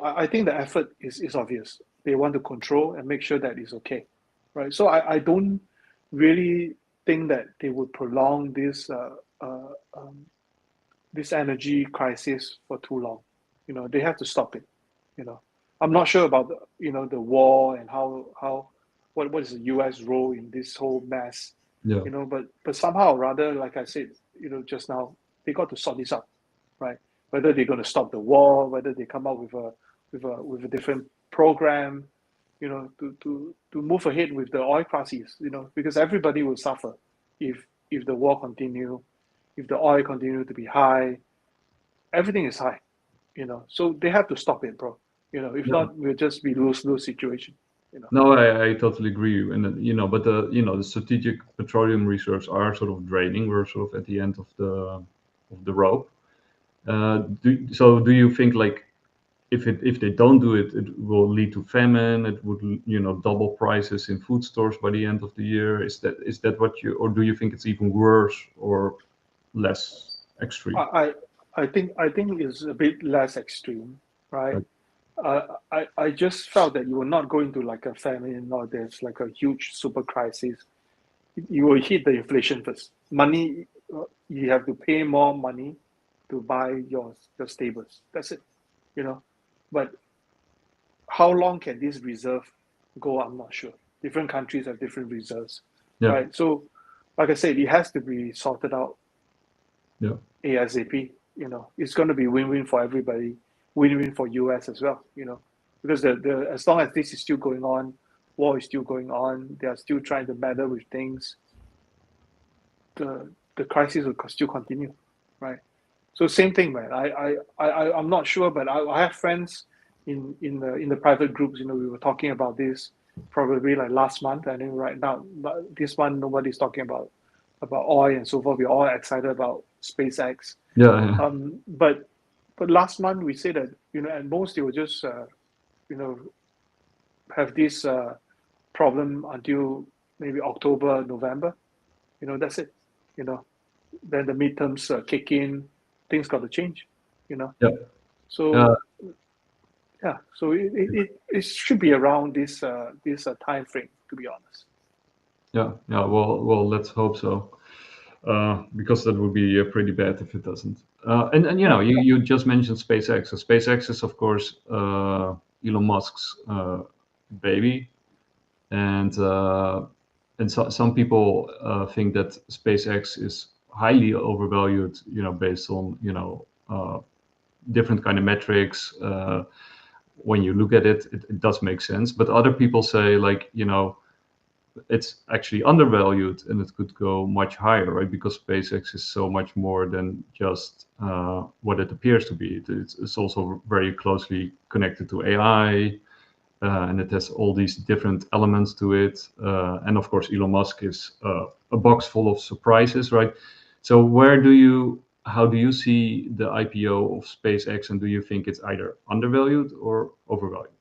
I think the effort is obvious. They want to control and make sure that it's okay, right? So I don't really think that they would prolong this energy crisis for too long. They have to stop it. I'm not sure about the war and what is the US role in this whole mess. But somehow rather, like I said, just now, they got to sort this out, right? Whether they're going to stop the war, whether they come up with a different program, to move ahead with the oil crisis, because everybody will suffer if the war continue, if the oil continue to be high. Everything is high, so they have to stop it, bro. If not, we'll just be lose situation. No, I totally agree. And but the strategic petroleum reserves are sort of draining. We're sort of at the end of the rope. Do you think, like, if they don't do it, it will lead to famine? It would double prices in food stores by the end of the year. Is that what you, or do you think it's even worse or less extreme? I think it's a bit less extreme, right? I just felt that you will not go into like a famine or there's like a huge super crisis. You will hit the inflation first. Money, you have to pay more money to buy your staples. That's it, But how long can this reserve go? I'm not sure. Different countries have different reserves, right? So, like I said, it has to be sorted out ASAP. It's going to be win-win for everybody. Win-win for US as well, because as long as this is still going on, war is still going on, they are still trying to meddle with things, the crisis will still continue, right? So same thing, man. I'm not sure, but I have friends in the private groups. We were talking about this probably like last month, and then right now, this month nobody's talking about oil and so forth. We're all excited about SpaceX. But last month we said that at most they will just have this problem until maybe October, November. That's it. Then the midterms kick in, things got to change. So so it should be around this time frame, to be honest. Well, let's hope so. Because that would be pretty bad if it doesn't. And you just mentioned SpaceX. So SpaceX is, of course, Elon Musk's baby, and some people think that SpaceX is highly overvalued, based on, different kind of metrics. When you look at it, it does make sense. But other people say, like, it's actually undervalued and it could go much higher, right? Because SpaceX is so much more than just what it appears to be. It's also very closely connected to AI, and it has all these different elements to it. And of course, Elon Musk is a box full of surprises, right? So how do you see the IPO of SpaceX, and do you think it's either undervalued or overvalued?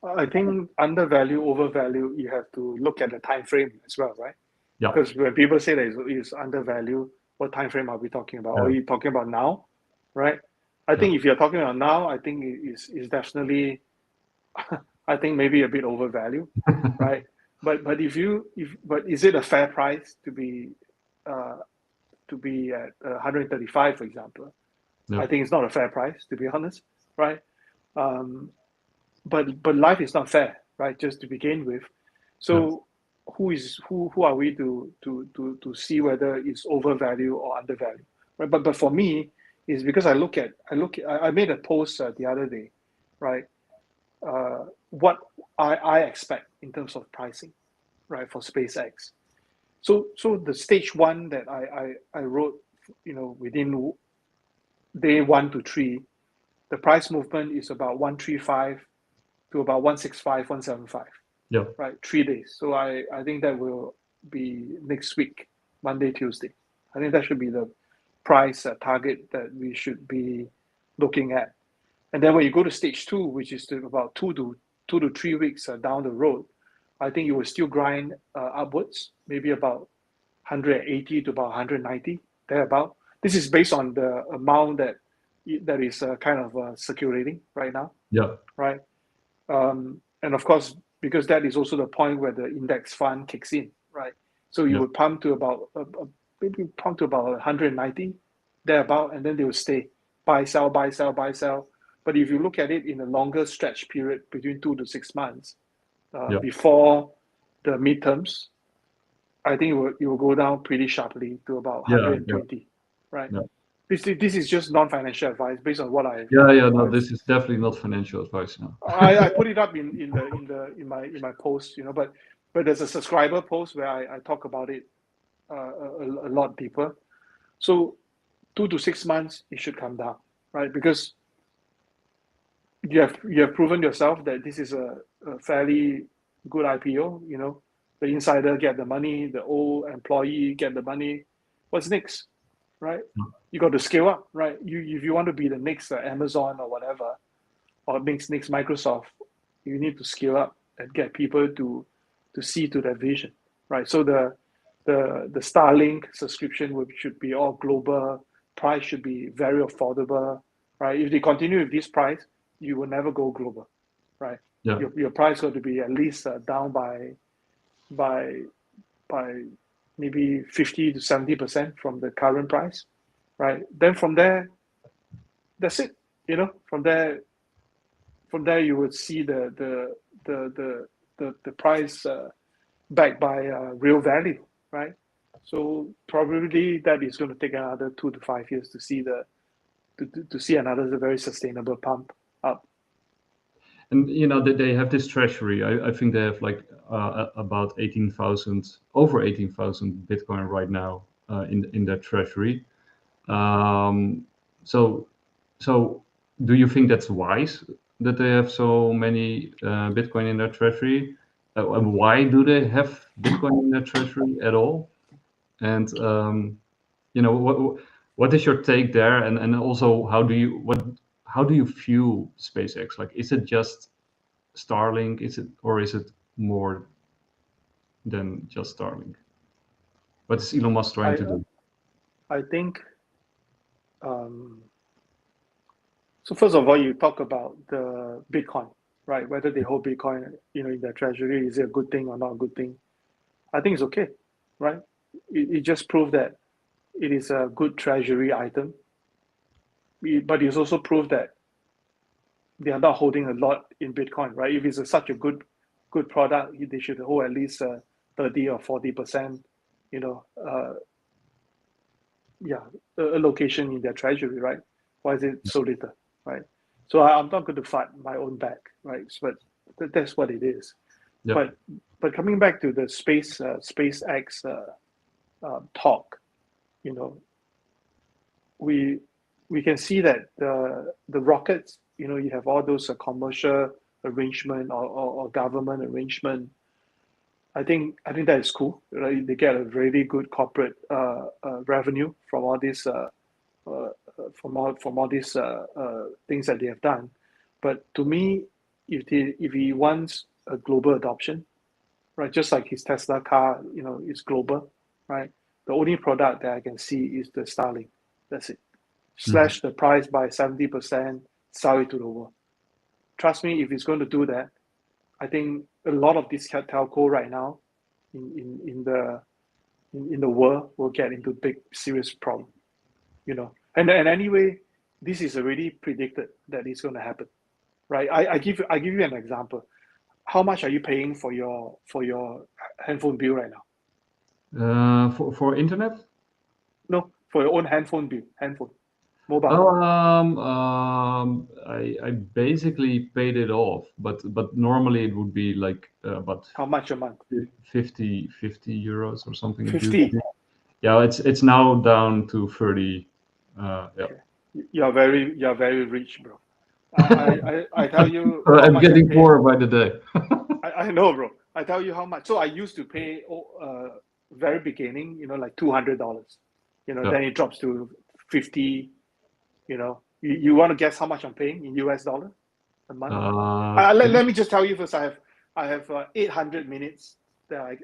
I think undervalue, overvalue, you have to look at the time frame as well, right? Yeah. Because when people say that it's undervalued, what time frame are we talking about? Yeah. Are you talking about now, right? I think if you're talking about now, I think it's definitely, I think maybe a bit overvalued, right? But is it a fair price to be at 135, for example? Yeah. I think it's not a fair price, to be honest, right? But life is not fair, right? Just to begin with. So who are we to see whether it's overvalued or undervalued, right? But for me, is because I made a post the other day, right? What I expect in terms of pricing, right, for SpaceX. So the stage one that I wrote, within day 1 to 3, the price movement is about 135 to about 165, 175. Yeah. Right, 3 days. So I think that will be next week, Monday, Tuesday. I think that should be the price target that we should be looking at. And then when you go to stage 2, which is to about 2 to 3 weeks down the road, I think you will still grind upwards, maybe about 180 to about 190, thereabout. This is based on the amount that is kind of circulating right now. Yeah. Right. And of course, because that is also the point where the index fund kicks in, right? So you would pump to about maybe pump to about 190, thereabout, and then they will stay buy, sell, buy, sell, buy, sell. But if you look at it in a longer stretch period between 2 to 6 months before the midterms, I think it will go down pretty sharply to about 120, right? Yeah. This is just non-financial advice based on what I No, this is definitely not financial advice now. I put it up in my post, but there's a subscriber post where I talk about it a lot deeper. So 2 to 6 months it should come down, right? Because you have proven yourself that this is a fairly good IPO. The insider get the money, the old employee get the money. What's next, right? You got to scale up, right? If you want to be the next Amazon or whatever, or next Microsoft, you need to scale up and get people to see to that vision, right? So the Starlink subscription should be all global. Price should be very affordable, right? If they continue with this price, you will never go global, right? Yeah. Your price got to be at least down by maybe 50 to 70% from the current price, right? Then from there, that's it. From there you would see the price backed by real value, right? So probably that is going to take another 2 to 5 years to see to see another very sustainable pump up. And they have this treasury. I think they have like about 18,000, over 18,000 Bitcoin right now in their treasury. So do you think that's wise that they have so many Bitcoin in their treasury? And why do they have Bitcoin in their treasury at all? And what is your take there? And also, how do you view SpaceX? Like, is it just Starlink? Is it more than just Starlink? What is Elon Musk trying to do? I think. So first of all, you talk about the Bitcoin, right? Whether they hold Bitcoin, in their treasury, is it a good thing or not a good thing? I think it's okay, right? It just proved that it is a good treasury item, but it's also proved that they are not holding a lot in Bitcoin, right? If it's such a good product, they should hold at least 30 or 40%, allocation in their treasury, right? Why is it so little, right? So I'm not going to fight my own back, right? But that's what it is. Yeah. But coming back to the SpaceX talk, you know, we can see that the rockets, you know, you have all those commercial arrangement or government arrangement. I think that is cool. Right? They get a really good corporate revenue from all these from all these things that they have done. But to me, if he wants a global adoption, right, just like his Tesla car, you know, is global, right? The only product that I can see is the Starlink. That's it. Slash the price by 70%, sell it to the world. Trust me, if he's going to do that, I think a lot of these telco right now in the world will get into big serious problem, you know. And anyway, this is already predicted that it's going to happen, right? I give you an example. How much are you paying for your handphone bill right now? For internet? No, for your own handphone bill, mobile. Oh, I basically paid it off, but normally it would be like about How much a month? 50 euros or something. It used to 50. be. Yeah, it's now down to 30. Yeah. Okay. You're very rich, bro. I tell you how I'm much I getting pay. poorer by the day. I know, bro. I tell you how much. So I used to pay very beginning, you know, like $200. You know, Yeah. then it drops to 50. You know, you want to guess how much I'm paying in US dollar a month? Let me just tell you first. I have 800 minutes that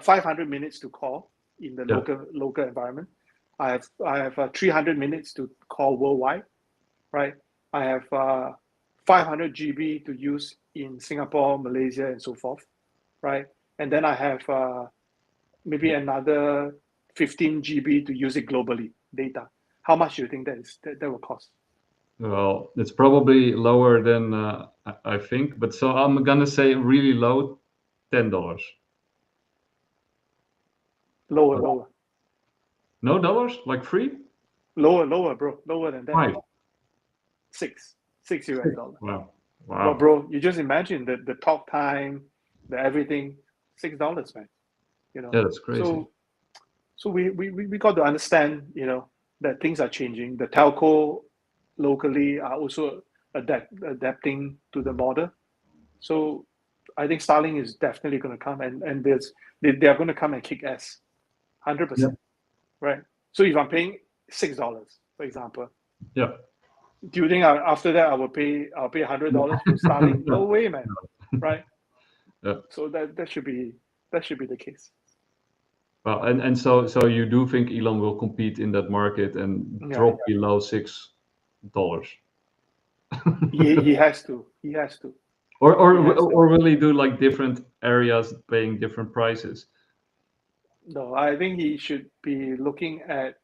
500 minutes to call in the Yeah. local environment. I have 300 minutes to call worldwide, right? I have 500 GB to use in Singapore, Malaysia, and so forth, right? And then I have maybe another 15 GB to use it globally, data. How much do you think that will cost? Well, it's probably lower than I think, but so I'm gonna say really low, $10. Lower, No dollars? Like free? lower, bro. Lower than that. 5. Six US dollar. Wow. Well, Wow. bro, you just imagine the talk time, the everything, $6, man. You know, Yeah, that's crazy. so we got to understand, you know, that things are changing. The telco locally are also adapting to the model. So I think Starlink is definitely going to come, and they are going to come and kick ass, Yeah. 100%, right? So if I'm paying $6, for example, Yeah. do you think after that I'll pay $100 for Starlink? No way, man, right? Yeah. So that should be the case. Well, and so you do think Elon will compete in that market and Yeah, drop below $6? he has to. He has to. Or He has to. or will he do like different areas paying different prices? No, I think he should be looking at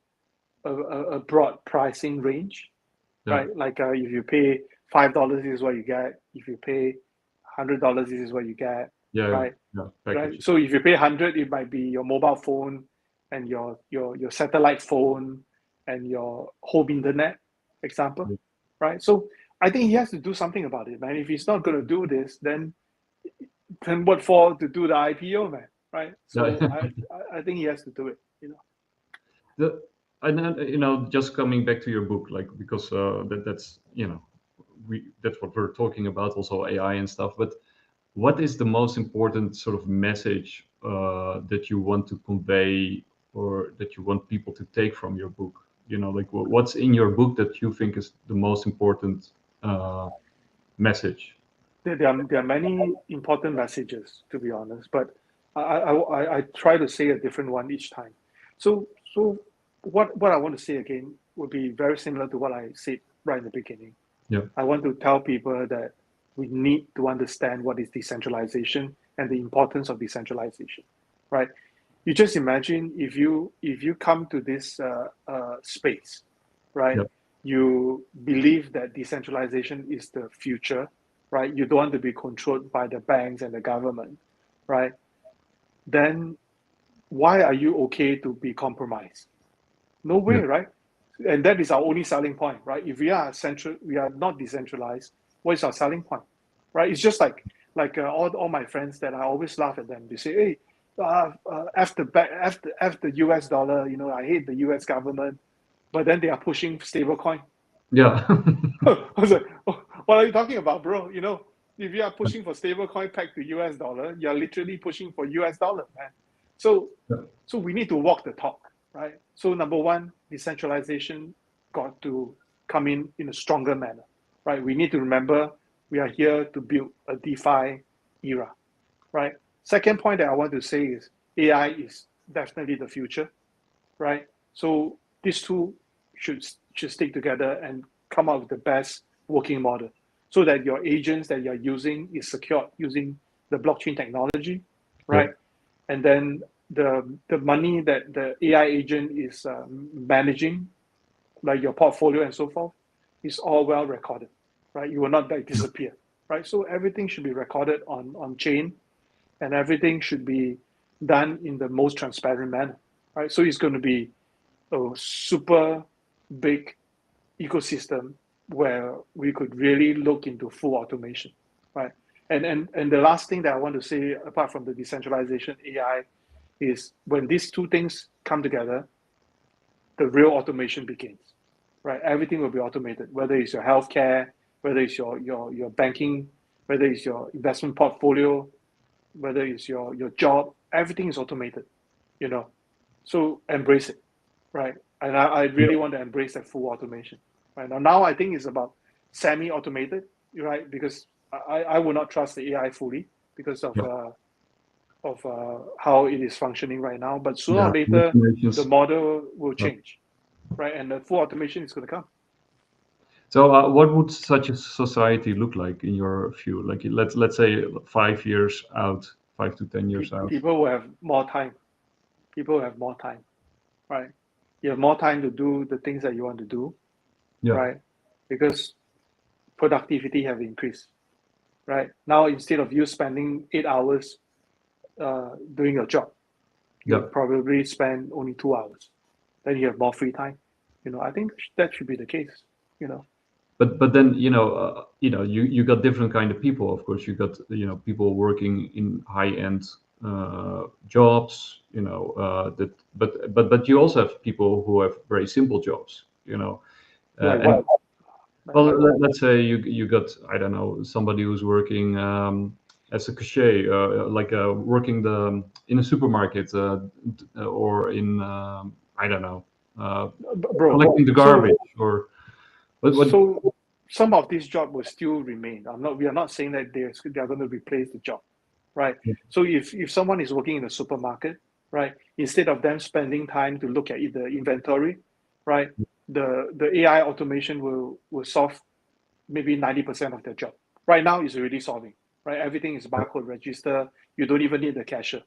a broad pricing range, Yeah. right? Like if you pay $5, this is what you get. If you pay $100, this is what you get, Yeah. right? Yeah. Right. Packages. So if you pay 100, it might be your mobile phone and your satellite phone and your home internet, example, Yeah. right? So I think he has to do something about it, man. If he's not going to do this, then what for to do the IPO, man, right? So Yeah. I think he has to do it, you know. The, and then, just coming back to your book, like because that's that's what we're talking about, also AI and stuff. But what is the most important sort of message that you want to convey, or that you want people to take from your book? Like what's in your book that you think is the most important message? There are many important messages, to be honest, but I try to say a different one each time. So what I want to say again would be very similar to what I said right in the beginning. Yeah. I want to tell people that we need to understand what is decentralization and the importance of decentralization, right? You just imagine if you come to this space, right? Yeah. You believe that decentralization is the future, right? You don't want to be controlled by the banks and the government, right? Then why are you okay to be compromised, No way, right? And that is our only selling point, right? If we are we are not decentralized. What is our selling point, right? It's just like all my friends that I always laugh at them. They say, "Hey, after US dollar, I hate the US government," but then they are pushing stablecoin. Yeah. I was like, oh, what are you talking about, bro? If you are pushing for stablecoin pegged to US dollar, you're literally pushing for US dollar, man. So, so we need to walk the talk, right? So number one, decentralization got to come in a stronger manner, right? We need to remember we are here to build a DeFi era, right? Second point that I want to say is AI is definitely the future, right? So these two should stick together and come up with the best working model so that your agents that you're using is secured using the blockchain technology, Yeah. right? And then the money that the AI agent is managing, like your portfolio and so forth, is all well recorded, right? You will not disappear, right? So everything should be recorded on chain, and everything should be done in the most transparent manner, right? So it's going to be a super big ecosystem where we could really look into full automation, right? And the last thing that I want to say, apart from the decentralization AI, is when these two things come together, the real automation begins, right? Everything will be automated, whether it's your healthcare, whether it's your banking, whether it's your investment portfolio, whether it's your job, everything is automated, you know. So embrace it, right? And I really want to embrace that full automation. Right now I think it's about semi-automated, right? Because I will not trust the AI fully because of Yeah. how it is functioning right now. But sooner or Yeah. later, the model will change, right? And the full automation is going to come. So, what would such a society look like in your view? Like, let's say 5 years out, 5 to 10 years out. People will have more time. People will have more time, right? You have more time to do the things that you want to do, Yeah. right? Because productivity have increased, right? Now, instead of you spending 8 hours doing your job, Yeah. you probably spend only 2 hours. Then you have more free time. I think that should be the case. You know, But then you got different kind of people. Of course, you got people working in high end jobs. That but you also have people who have very simple jobs. like And what? well, Like what? let's say you got, I don't know, somebody who's working as a cashier, like working in a supermarket, or in I don't know, Bro, collecting the so garbage, or what. so some of these jobs will still remain. We are not saying that they are going to replace the job, right? So if someone is working in a supermarket, right, instead of them spending time to look at the inventory, right, the AI automation will solve maybe 90% of their job. Right now, it's already solving, right? Everything is barcode register. You don't even need the cashier,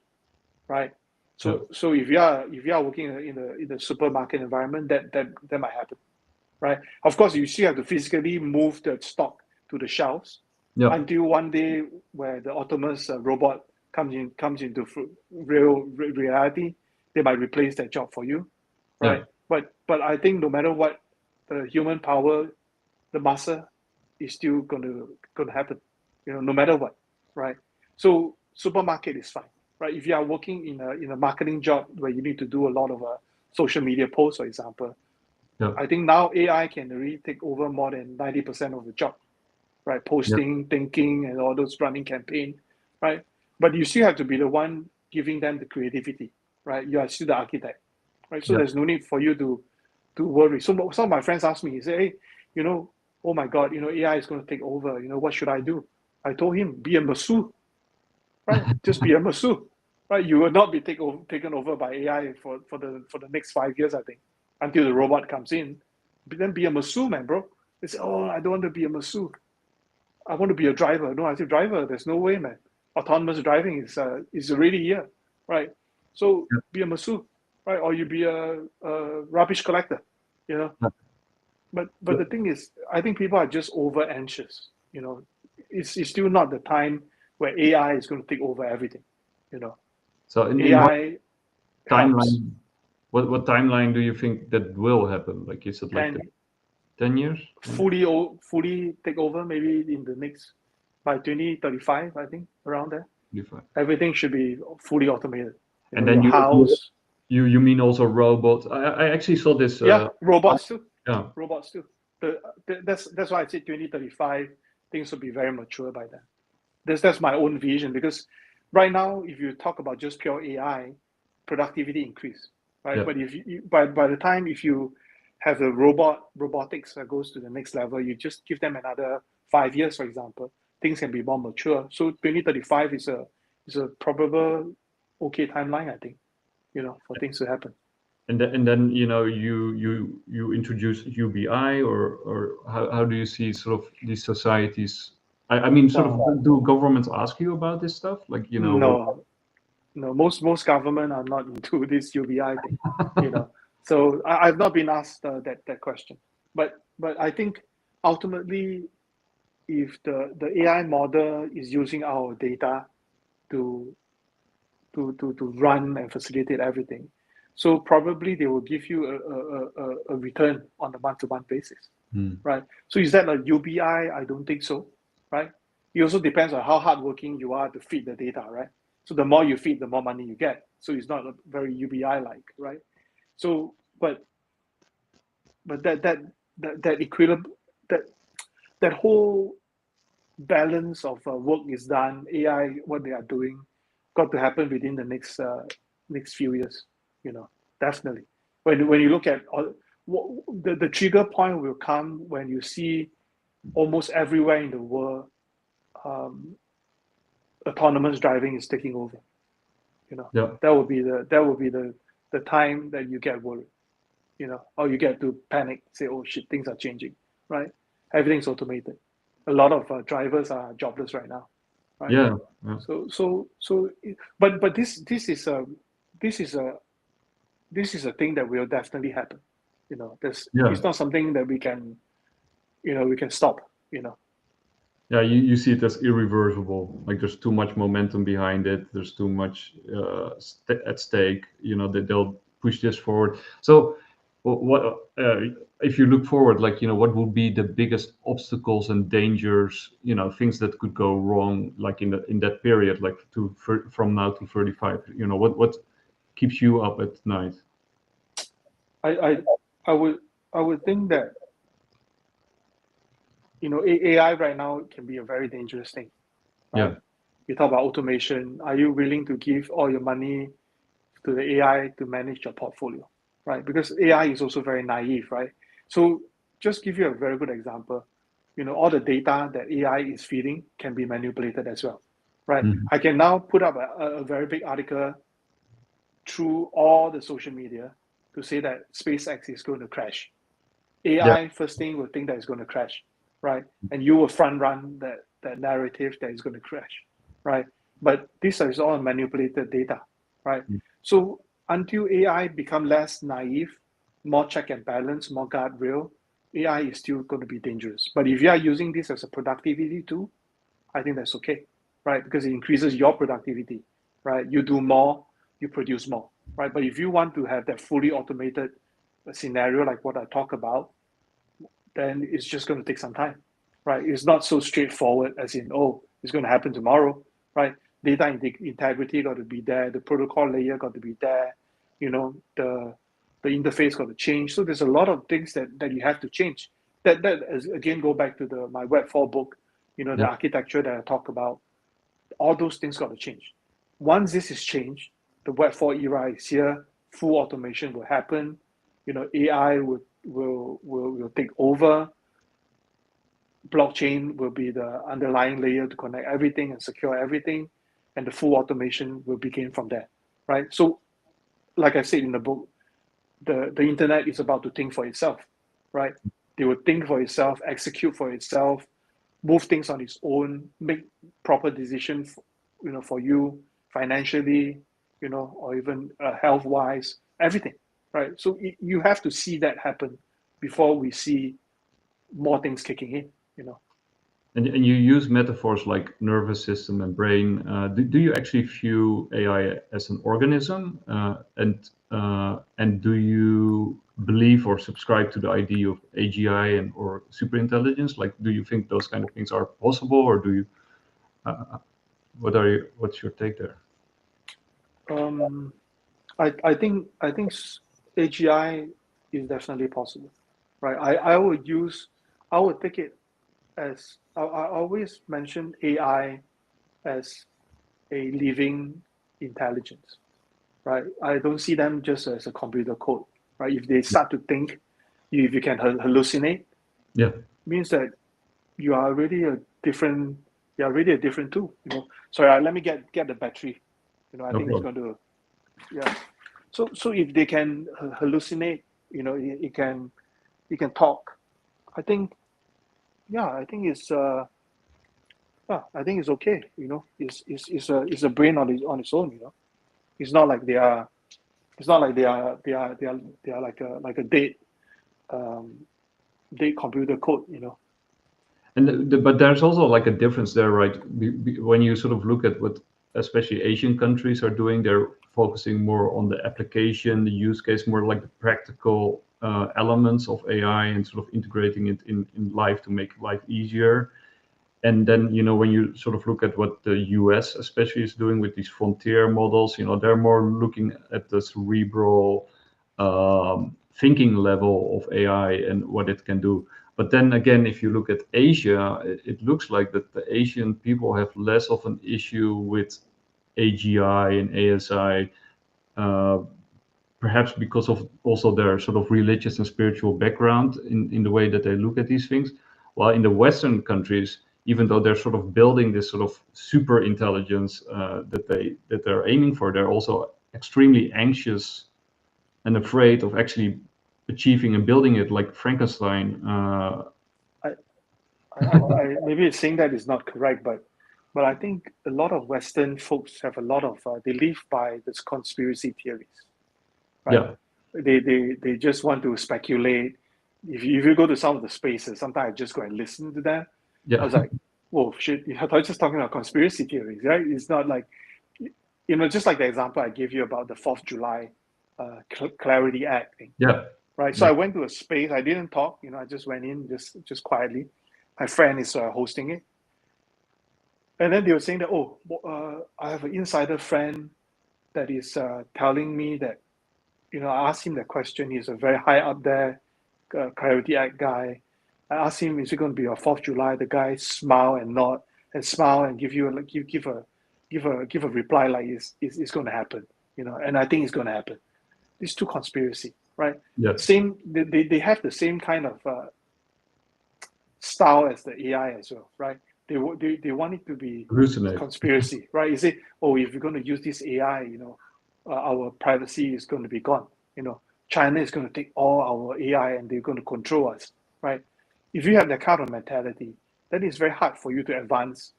right? Yeah. So if you are working in the supermarket environment, that might happen, right? Of course, you still have to physically move the stock to the shelves Yeah. until one day where the autonomous robot comes into real reality. They might replace that job for you, Yeah. right? But I think no matter what, the human power, the muscle, is still gonna happen, no matter what, right? So supermarket is fine, right? If you are working in a marketing job where you need to do a lot of social media posts, for example, Yeah. I think now AI can really take over more than 90% of the job, right? Yeah. Posting, thinking, and all those running campaign, right? But you still have to be the one giving them the creativity, right? You are still the architect, right? So Yeah. there's no need for you to worry. So some of my friends ask me, say, hey, oh my God, AI is going to take over. What should I do? I told him, be a masu, right? Just be a masu, right? You will not be taken over by AI for the next 5 years, I think, until the robot comes in. But then be a masu, man, bro. They say, oh, I don't want to be a masu. I want to be a driver. No, I said, driver, there's no way, man. Autonomous driving is already here, right? So Yeah. be a masu, right? Or you be a rubbish collector, you know. But the thing is, I think people are just over anxious. It's still not the time where AI is going to take over everything. So in what AI helps. timeline What timeline do you think that will happen? Like, is it like 10 years? fully take over maybe in the next by 2035, I think, around there. 25. Everything should be fully automated. And then your house. You mean also robots? I actually saw this. Yeah, robots too. Yeah. Robots too. That's why I said 2035 things will be very mature by then. That's my own vision, because right now if you talk about just pure AI, productivity increase, right? Yeah. But if you by the time if you have the robotics that goes to the next level, you just give them another 5 years, for example, things can be more mature. So 2035 is a probable okay timeline, I think, for things to happen. And then you introduce UBI, or how do you see sort of these societies? I mean, sort of, do governments ask you about this stuff? Like, No, most government are not into this UBI thing, So I've not been asked that question. But I think ultimately, if the AI model is using our data to run and facilitate everything, so probably they will give you a return on a month-to-month basis, right? So is that a UBI? I don't think so, right? It also depends on how hardworking you are to feed the data, right? So the more you feed, the more money you get. So it's not a very UBI-like, right? So, but that equilibrium, that whole balance of work is done. AI, what they are doing, got to happen within the next few years. Definitely. When you look at the trigger point will come when you see almost everywhere in the world, autonomous driving is taking over. Yeah. That will be the time that you get worried, or you get to panic, say, oh shit, things are changing, right? Everything's automated. A lot of drivers are jobless right now, right? Yeah. But this is a thing that will definitely happen. It's not something that we can stop. Yeah, you see it as irreversible. Like, there's too much momentum behind it. There's too much at stake. That they'll push this forward. So, what if you look forward? Like, what would be the biggest obstacles and dangers? Things that could go wrong, like in that period, like from now to 35. What keeps you up at night? I would think that AI right now can be a very dangerous thing, right? Yeah. You talk about automation. Are you willing to give all your money to the AI to manage your portfolio, right? Because AI is also very naive, right? So just give you a very good example. All the data that AI is feeding can be manipulated as well, right? I can now put up a very big article through all the social media to say that SpaceX is going to crash. AI first thing will think that it's going to crash, right? And you will front run that narrative that it's going to crash, right? But this is all manipulated data, right? So until AI become less naive, more check and balance, more guardrail, AI is still going to be dangerous. But if you are using this as a productivity tool, I think that's okay, right? Because it increases your productivity, right? You do more, you produce more, right? But if you want to have that fully automated scenario like what I talk about, then it's just going to take some time, right? It's not so straightforward as in, oh, it's going to happen tomorrow, right? Data integrity got to be there, the protocol layer got to be there, the interface got to change. So there's a lot of things that you have to change. That is, again, go back to my Web4 book, the architecture that I talk about. All those things got to change. Once this is changed, the Web4 era is here. Full automation will happen. AI will take over. Blockchain will be the underlying layer to connect everything and secure everything, and the full automation will begin from there, right? So, like I said in the book, the internet is about to think for itself, right? They will think for itself, execute for itself, move things on its own, make proper decisions, for you financially, or even health-wise, everything, right? So you have to see that happen before we see more things kicking in. And you use metaphors like nervous system and brain. Do you actually view AI as an organism? And do you believe or subscribe to the idea of AGI and or superintelligence? Like, do you think those kind of things are possible, or do you? What's your take there? I think AGI is definitely possible, right? I would take it as I always mention AI as a living intelligence, right? I don't see them just as a computer code, right? If they start to think, if you can hallucinate, Yeah. means that you are already a different, you're already a different tool. Sorry, let me get the battery. I No think it's problem. going to, yeah. So if they can hallucinate, it can talk. I think, yeah, I think it's I think it's okay. It's a brain on its own. It's not like they are. It's not like they are like a dead computer code. And but there's also like a difference there, right? When you sort of look at what especially Asian countries are doing, they're focusing more on the application, the use case, more like the practical elements of AI and sort of integrating it in life to make life easier. And then, when you sort of look at what the US especially is doing with these frontier models, they're more looking at the cerebral thinking level of AI and what it can do. But then again, if you look at Asia, it looks like that the Asian people have less of an issue with AGI and ASI, uh, perhaps because of also their sort of religious and spiritual background in the way that they look at these things. While in the Western countries, even though they're sort of building this sort of super intelligence that they're aiming for, they're also extremely anxious and afraid of actually achieving and building it like Frankenstein. Maybe saying that is not correct, but I think a lot of Western folks have a lot of they live by this conspiracy theories, right? Yeah, They just want to speculate. If you go to some of the spaces, sometimes I just go and listen to them. I yeah, was like, whoa, shit! I thought just talking about conspiracy theories, right? It's not like, just like the example I gave you about the 4th of July Clarity Act thing, yeah, right? So yeah, I went to a space. I didn't talk. I just went in just quietly. My friend is hosting it, and then they were saying that, oh, I have an insider friend that is telling me that, I asked him the question. He's a very high up there, Clarity Act guy. I asked him, is it going to be a 4th of July? The guy smile and nod and smile and give you like give a reply like it's going to happen, and I think it's going to happen. These two conspiracy, right? yeah. Same, they have the same kind of style as the AI as well, right? They want it to be Hallucinate. conspiracy, right? You say, oh, if you're going to use this AI, our privacy is going to be gone. China is going to take all our AI and they're going to control us, right? If you have that kind of mentality, then it's very hard for you to advance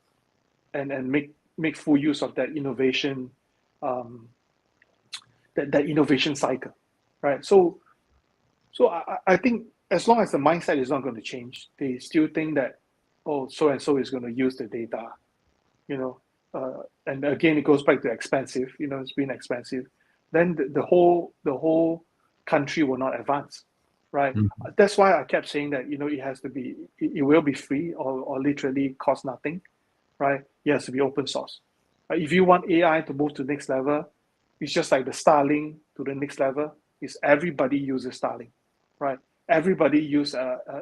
and make full use of that innovation, that innovation cycle, right? So I think as long as the mindset is not going to change, they still think that, oh, so and so is going to use the data, and again it goes back to expensive. It's been expensive. Then the whole country will not advance, right? Mm. That's why I kept saying that it has to be, it will be free or literally cost nothing, right? It has to be open source. If you want AI to move to the next level, it's just like the Starlink to the next level. Is everybody uses Starlink, right? Everybody use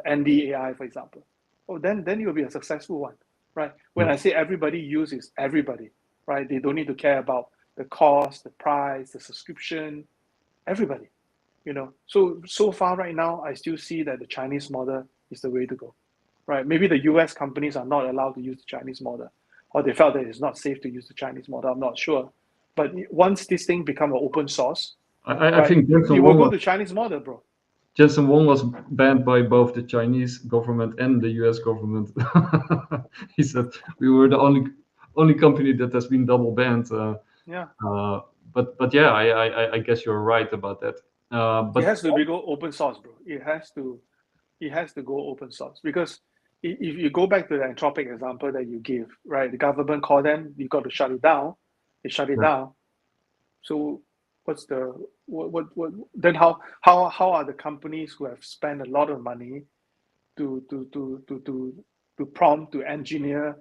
Andy AI, for example. Oh, then you'll be a successful one, right? When Yeah. I say everybody uses everybody, right? They don't need to care about the cost, the price, the subscription, everybody. So far right now, I still see that the Chinese model is the way to go, right? Maybe the US companies are not allowed to use the Chinese model, or they felt that it's not safe to use the Chinese model. I'm not sure. But once this thing become an open source, I right, think you will go to Chinese model, bro. Jensen Wong was banned by both the Chinese government and the US government. He said we were the only company that has been double banned. Yeah, But yeah, I guess you're right about that. it But has to be go open source, bro. It has to go open source because if you go back to the Anthropic example that you give, right? The government call them, you got to shut it down. They shut it down. So what's the what then how are the companies who have spent a lot of money to prompt to engineer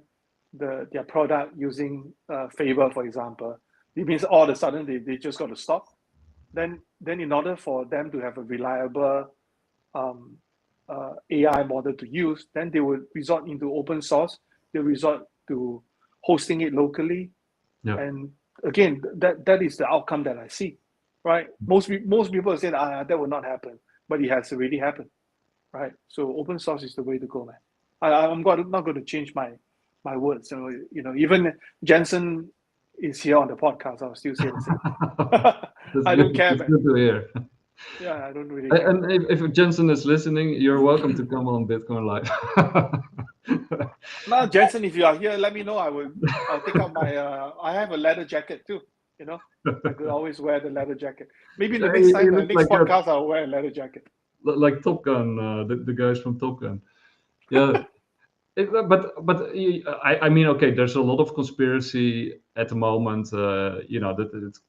their product using Favor, for example? It means all of a sudden they just got to stop. Then in order for them to have a reliable AI model to use, then they would resort into open source. They resort to hosting it locally, and again, that is the outcome that I see, right? Most people say that will not happen, but it has already happened, right? So open source is the way to go, man. I'm not going to change my words. So even Jensen is here on the podcast, I'll still say the same. I don't care, man. Good to hear. Yeah, I don't really care. And if Jensen is listening, you're welcome to come on Bitcoin Live. Now, Jensen, if you are here, let me know. I'll take out my. I have a leather jacket too. I could always wear the leather jacket. Maybe the next time, the next podcast, I'll wear a leather jacket. Like Top Gun, the guys from Top Gun. Yeah. But I mean, okay, there's a lot of conspiracy at the moment, that it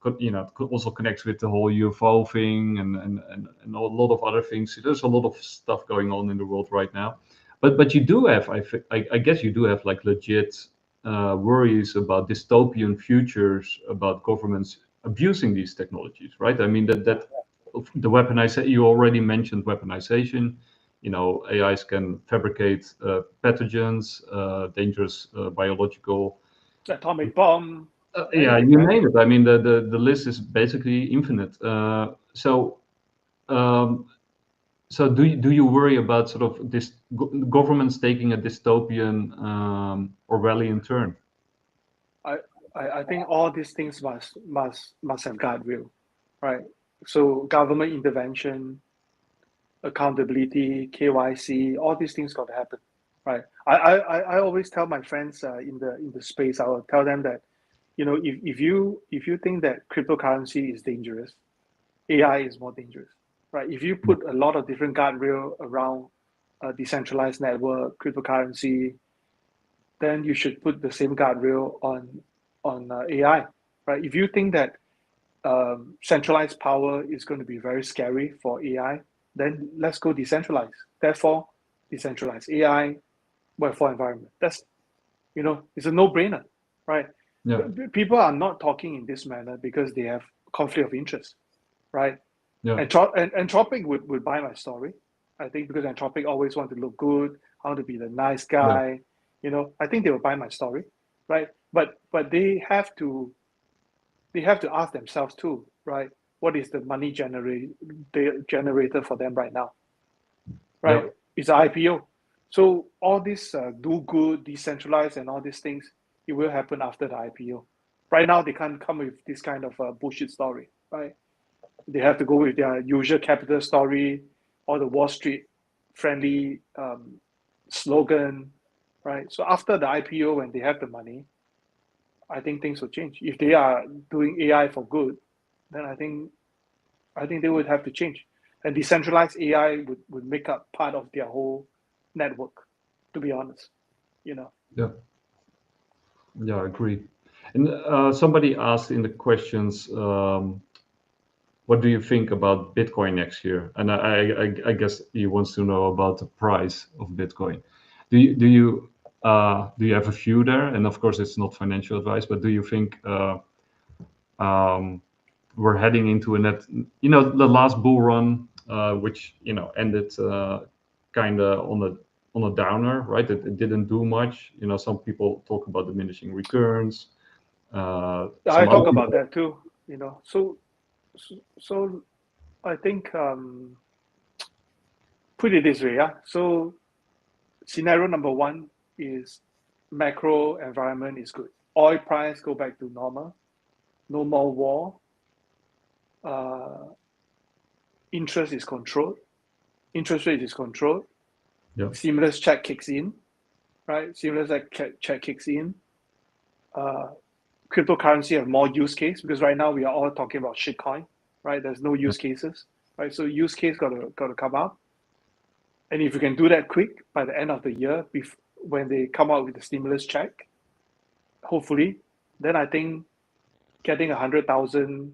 also connects with the whole UFO thing and a lot of other things. There's a lot of stuff going on in the world right now. But you do have, I guess you do have like legit worries about dystopian futures, about governments abusing these technologies, right? I mean, that the weaponization, you already mentioned weaponization. AIs can fabricate pathogens, dangerous biological, atomic bomb. Yeah, you name it. I mean, the list is basically infinite. So do you worry about sort of this governments taking a dystopian Orwellian turn? I think all these things must have guardrail, right? So government intervention, accountability, KYC, all these things got to happen, right? I always tell my friends in the space, I will tell them that, if you think that cryptocurrency is dangerous, AI is more dangerous, right? If you put a lot of different guardrail around a decentralized network, cryptocurrency, then you should put the same guardrail on AI, right? If you think that centralized power is going to be very scary for AI, then let's go decentralized. Therefore, decentralized AI, Web4 environment. That's, it's a no-brainer, right? Yeah. People are not talking in this manner because they have conflict of interest, right? Yeah. Anthropic would buy my story, I think, because Anthropic always want to look good, I want to be the nice guy, I think they will buy my story, right? But they have to ask themselves too, right? What is the money generator for them right now, right? Yeah. It's an IPO. So all this do good, decentralized, and all these things, it will happen after the IPO. Right now, they can't come with this kind of bullshit story, right? They have to go with their usual capital story or the Wall Street friendly slogan, right? So after the IPO, when they have the money, I think things will change. If they are doing AI for good, then I think they would have to change. And decentralized AI would make up part of their whole network, to be honest. Yeah, I agree. And somebody asked in the questions, what do you think about Bitcoin next year? And I guess he wants to know about the price of Bitcoin. Do you have a view there? And of course, it's not financial advice, but do you think we're heading into the last bull run, which ended kind of on a downer, right? It didn't do much. Some people talk about diminishing returns. I talk about that too. So I think put it this way, yeah. So scenario number one is macro environment is good. Oil price go back to normal, no more war. Interest is controlled. Interest rate is controlled. Yeah. Stimulus check kicks in, right? Stimulus check kicks in. Cryptocurrency have more use case because right now we are all talking about shitcoin, right? There's no use cases, right? So use case got to come out. And if you can do that quick by the end of the year, when they come out with the stimulus check, hopefully, then I think getting 100,000,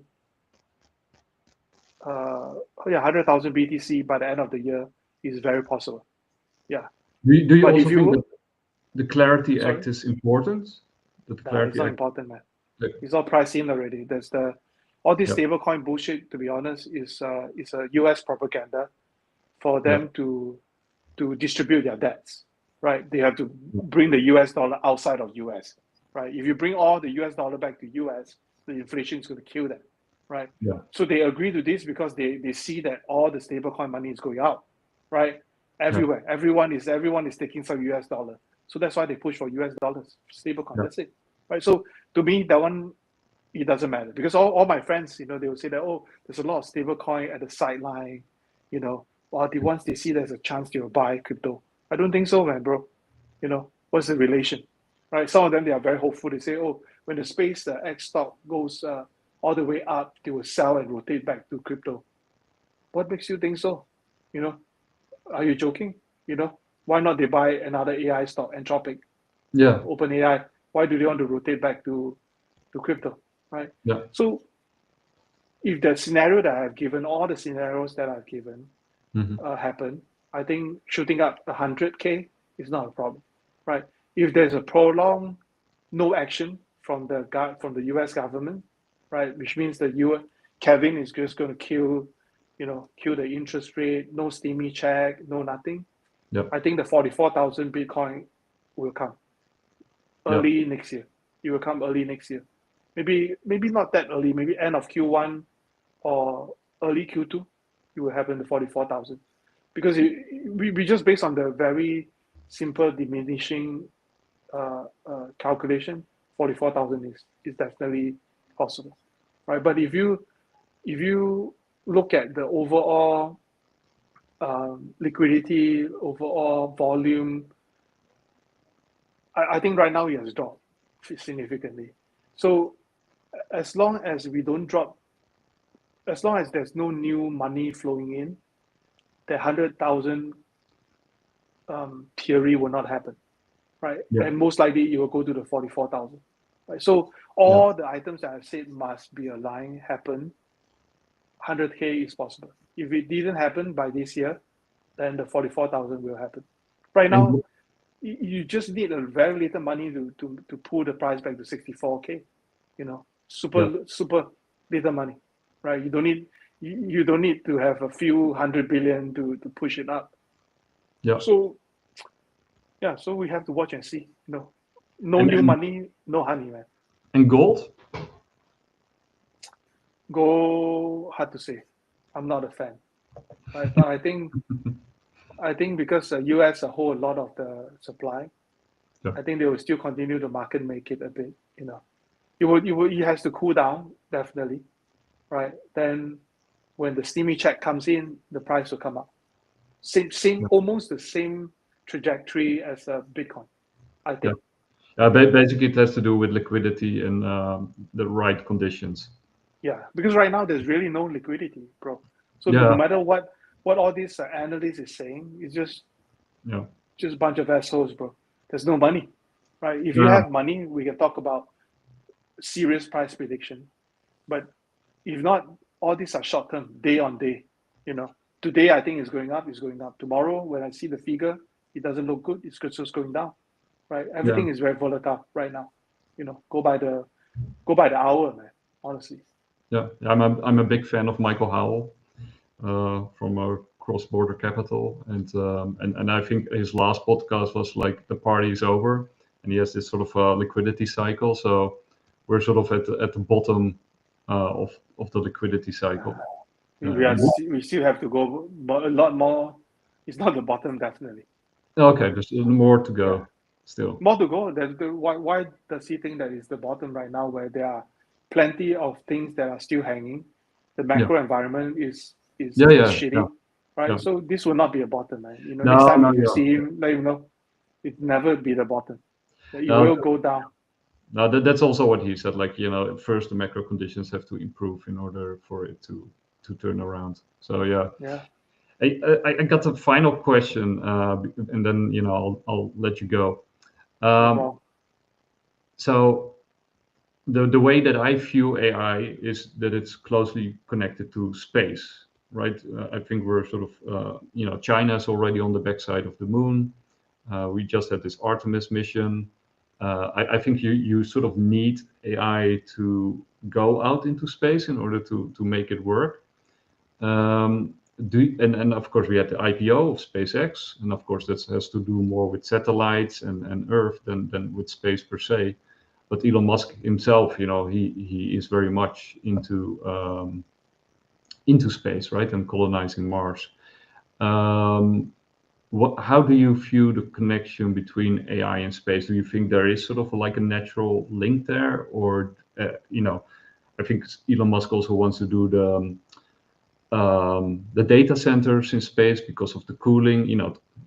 100,000 BTC by the end of the year is very possible. Yeah. Do you But also if think you, that the Clarity sorry, Act is important? That the no, it's Clarity not Act, important, man. like, It's all priced in already. There's all this yeah, stablecoin bullshit. To be honest, is a US propaganda for yeah, them to distribute their debts. Right? They have to bring the US dollar outside of US. Right? If you bring all the US dollar back to US, the inflation is going to kill them. Right? yeah, So they agree to this because they see that all the stablecoin money is going out. Right? yeah, Everywhere, everyone is taking some US dollar. So that's why they push for US dollars stablecoin. yeah, That's it. Right? So to me, that one, it doesn't matter, because all my friends, they will say that, oh, there's a lot of stable coin at the sideline, or once they see there's a chance they'll buy crypto. I don't think so, man, bro. What's the relation, right? Some of them, they are very hopeful. They say, oh, when the X stock goes all the way up, they will sell and rotate back to crypto. What makes you think so? Are you joking? Why not they buy another AI stock, Anthropic, yeah, OpenAI? Why do they want to rotate back to crypto, right? yeah, So if the scenario that I've given, all the scenarios that I've given happen, I think shooting up 100K is not a problem, right? If there's a prolonged no action from the US government, right, which means that Kevin is just going to kill the interest rate, no steamy check, no nothing. yeah, I think the 44,000 Bitcoin will come yeah, early next year. It will come early next year. Maybe not that early, maybe end of Q1 or early Q2, it will happen to 44,000. Because we just based on the very simple diminishing calculation, 44,000 is definitely possible, right? But if you look at the overall liquidity, overall volume, I think right now it has dropped significantly. So as long as we don't drop, as long as there's no new money flowing in, the 100,000 theory will not happen, right? yeah, And most likely it will go to the 44,000, right? So yeah, all the items that I said must be aligned, happen. 100K is possible. If it didn't happen by this year, then the 44,000 will happen. Right now, and you just need a very little money to pull the price back to 64K. yeah, Super little money, right? You don't need to have a few 100 billion to push it up. yeah, So yeah, so we have to watch and see. No and new and, money, no honey, man. and gold, Go hard to say. I'm not a fan, right? But I think because the US hold a lot of the supply, yeah, I think they will still continue to market make it a bit. It has to cool down, definitely, right? Then when the steamy check comes in, the price will come up. Same, yeah, almost the same trajectory as Bitcoin, I yeah. think. Basically, it has to do with liquidity and the right conditions. Yeah, because right now there's really no liquidity, bro. So no Yeah, matter what all these analysts is saying, it's just yeah, a bunch of assholes, bro. There's no money, right? If you yeah, have money, we can talk about serious price prediction. But if not, all these are short term, day on day. Today I think it's going up. It's going up. Tomorrow, when I see the figure, it doesn't look good. It's just going down, right? yeah, Everything is very volatile right now. Go by the hour, man. Honestly. yeah. I'm a big fan of Michael Howell from Cross Border Capital, and I think his last podcast was like the party is over, and he has this sort of liquidity cycle. So we're sort of at the bottom of the liquidity cycle. And We still have to go, but a lot more. It's not the bottom, definitely. okay, there's more to Yeah, go still. more to go. Why does he think that it's the bottom right now, where there are plenty of things that are still hanging? The Yeah, macro environment is yeah, yeah, yeah, shitty, right? yeah. So this will not be a bottom, man. Next No, time no, if you yeah. see him, let him know it never be the bottom. It No, will go down. no, that's also what he said. Like, at first the macro conditions have to improve in order for it to turn around. So yeah, Yeah. I got a final question, and then I'll let you go. Well, So the way that I view AI is that it's closely connected to space, right? I think we're sort of China's already on the backside of the moon. We just had this Artemis mission. I think you sort of need AI to go out into space in order to make it work. And of course we had the IPO of SpaceX, and of course that has to do more with satellites and Earth than with space per se. But Elon Musk himself, he is very much into space, right, and colonizing Mars. How do you view the connection between AI and space? Do you think there is sort of like a natural link there, or I think Elon Musk also wants to do the data centers in space because of the cooling.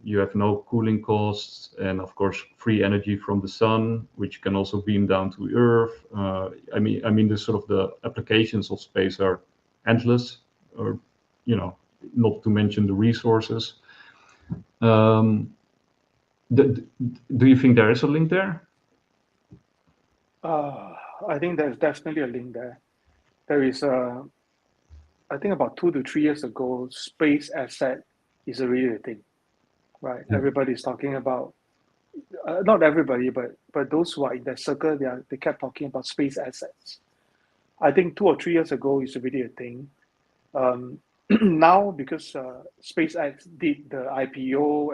You have no cooling costs, and of course free energy from the sun, which can also beam down to Earth. I mean, the sort of the applications of space are endless, or not to mention the resources. Do you think there is a link there? I think there's definitely a link there. There is I think about 2 to 3 years ago, space asset is a real thing, right? Yeah. Everybody's talking about, not everybody, but those who are in that circle, they kept talking about space assets. I think 2 or 3 years ago is really a thing. Now, because SpaceX did the IPO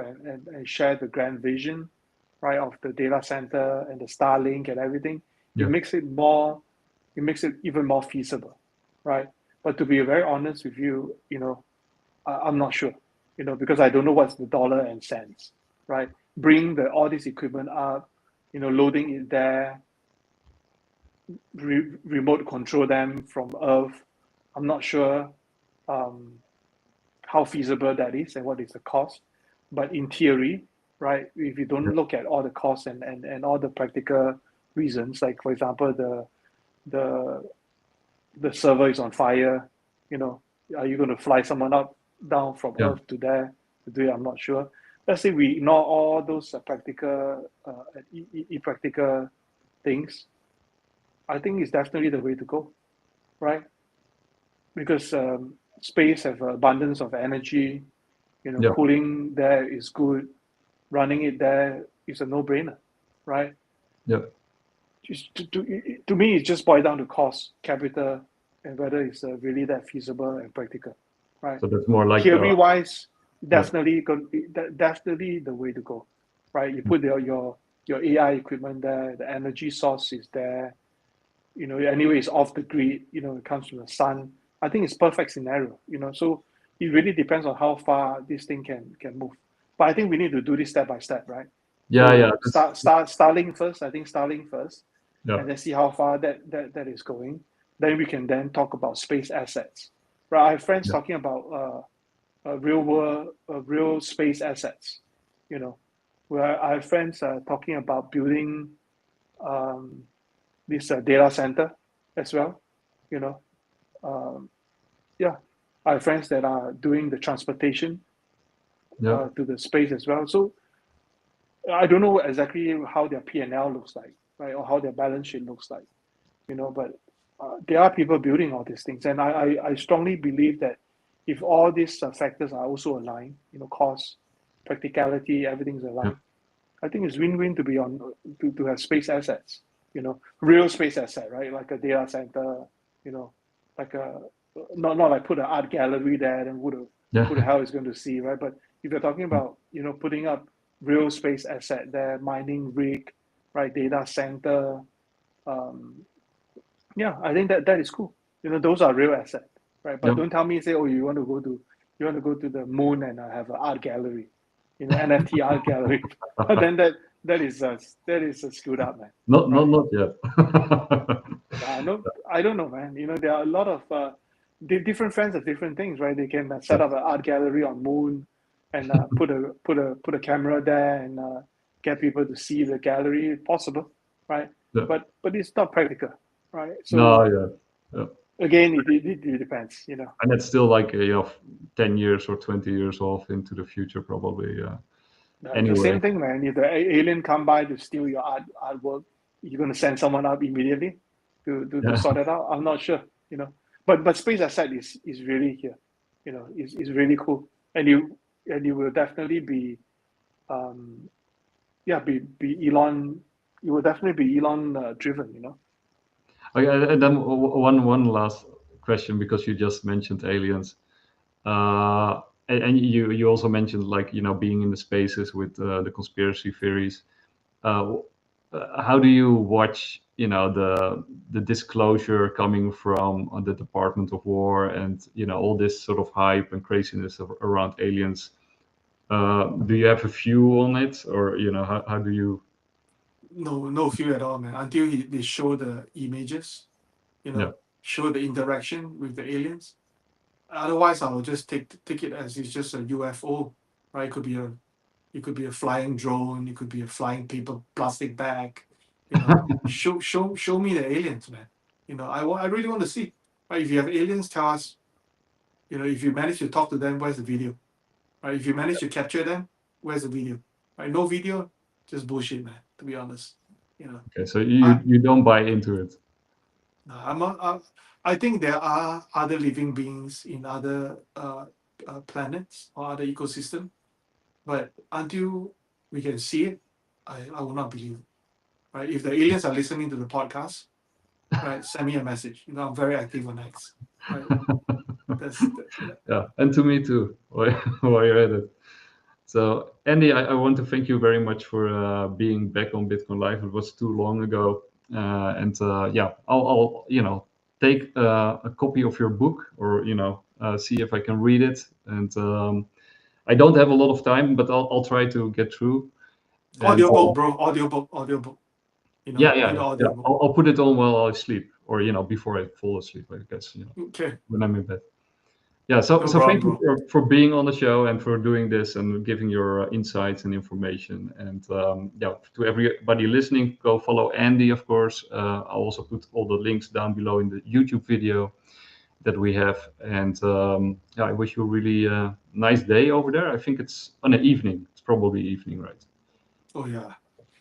and shared the grand vision, right, of the data center and the Starlink and everything, Yeah. it makes it even more feasible, right? But to be very honest with you, I'm not sure, because I don't know what's the dollar and cents, right? Bring all this equipment up, loading it there, remote control them from Earth. I'm not sure how feasible that is and what is the cost. But in theory, right, if you don't look at all the costs and all the practical reasons, like for example, the server is on fire, are you going to fly someone down from Earth to there to do it? I'm not sure. Let's say we ignore all those practical, practical things. I think it's definitely the way to go, right? Because space have abundance of energy, cooling there is good, running it there is a no-brainer, right? Yeah. To me, it just boils down to cost, capital, and whether it's really that feasible and practical, right? So that's more like theory-wise, definitely the way to go, right? You put your AI equipment there, the energy source is there, anyway, it's off the grid, it comes from the sun. I think it's perfect scenario, so it really depends on how far this thing can move. But I think we need to do this step by step, right? Yeah. So Starlink first. I think Starlink first, Yeah. and then see how far that is going. Then we can then talk about space assets, right? I have friends talking about real space assets, where I have friends talking about building this data center as well, I have friends that are doing the transportation to the space as well. So I don't know exactly how their P&L looks like, right, or how their balance sheet looks like, but there are people building all these things, and I strongly believe that if all these factors are also aligned, cost, practicality, everything's aligned, I think it's win-win to be to have space assets, real space asset, right, like a data center, like a not like put an art gallery there, then who the hell is going to see, right? But if you're talking about putting up real space asset there, mining rig, right, data center, I think that is cool. Those are real assets, right? But don't tell me, say, oh, you want to go to the moon and have an art gallery, NFT art gallery. Then that is screwed up, man. Not yet. I don't know, man. There are a lot of different friends of different things, right? They can set up an art gallery on moon and put a camera there and get people to see the gallery. Possible, right? But it's not practical, right? So no, yeah. Again, it depends, you know. And it's still like 10 years or 20 years off into the future, probably. The Anyway, same thing, man. If the alien come by to steal your artwork, you're gonna send someone up immediately to yeah. sort it out. I'm not sure, you know. But space asset is really here, you know. Is really cool, and you will definitely be, um, yeah, be Elon. You will definitely be Elon driven, you know. Okay, and then one last question, because you just mentioned aliens. And you also mentioned, like, being in the spaces with the conspiracy theories. Uh, how do you watch, the disclosure coming from the Department of War, and all this sort of hype and craziness around aliens? Do you have a view on it, or how do you? No feel at all, man. Until they show the images, you Yeah. know, show the interaction with the aliens. Otherwise, I will just take it as it's just a UFO, right? It could be a flying drone. It could be a flying paper plastic bag. You know, show me the aliens, man. You know, I really want to see. Right? If you have aliens, tell us. You know, if you manage to talk to them, where's the video? Right? If you manage to capture them, where's the video? Right? No video, just bullshit, man. To be honest, you know. Okay, so you don't buy into it. I'm not, I think there are other living beings in other planets or other ecosystem, but until we can see it, I will not believe it. Right? If the aliens are listening to the podcast, right, send me a message. You know, I'm very active on X. Right? Yeah. Yeah, and to me too, while you're at it. So, Andy, I want to thank you very much for being back on Bitcoin Live. It was too long ago, and yeah, I'll take a copy of your book, or see if I can read it. And I don't have a lot of time, but I'll try to get through. And Audiobook, bro. Audiobook. You know, yeah, do yeah, the yeah. audiobook. I'll put it on while I sleep, or before I fall asleep, I guess. Okay. When I'm in bed. Yeah, so No so problem, thank you bro. for being on the show and for doing this and giving your insights and information. And yeah, to everybody listening, go follow Andy, of course. I'll also put all the links down below in the YouTube video that we have. And yeah, I wish you a really nice day over there. I think it's on an evening. It's probably evening, right? Oh yeah.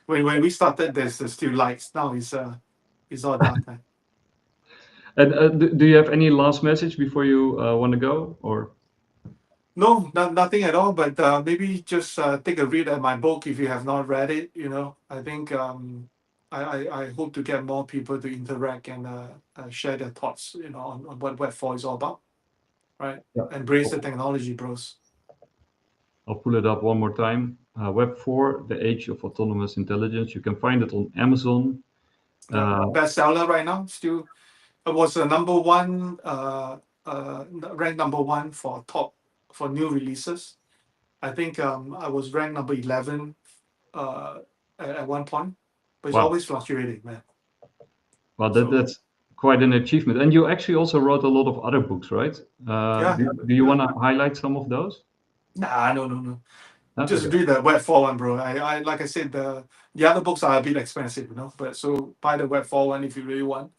When we started, there's still lights. Now it's all dark, man. And do you have any last message before you want to go, or? No, nothing at all. But maybe just take a read at my book if you have not read it. You know, I think I hope to get more people to interact and share their thoughts. You know, on what Web4 is all about. Right? Yeah. Embrace the technology, bros. I'll pull it up one more time. Web4, The Age of Autonomous Intelligence. You can find it on Amazon. Bestseller right now. Still, it was a number one, ranked number one for new releases. I think I was ranked number 11 uh, at one point, but it's Wow. always fluctuating, man. Well, So- that's quite an achievement. And you actually also wrote a lot of other books, right? Yeah. Do you want to highlight some of those? Nah, no. No? Just Okay. read the Web4 one, bro. I like I said, the other books are a bit expensive, you know. But so buy the Web4 one if you really want.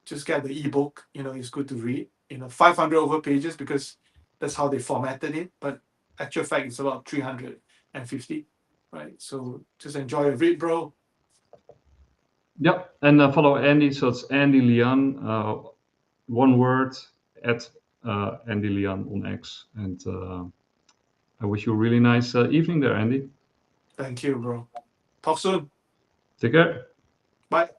Just get the ebook. You know, it's good to read. You know, 500 over pages because that's how they formatted it. But actual fact, it's about 350, right? So just enjoy a read, bro. Yeah, and follow Andy. So it's Andy Lian, one word, at Andy Lian on X. And I wish you a really nice evening there, Andy. Thank you, bro. Talk soon. Take care. Bye.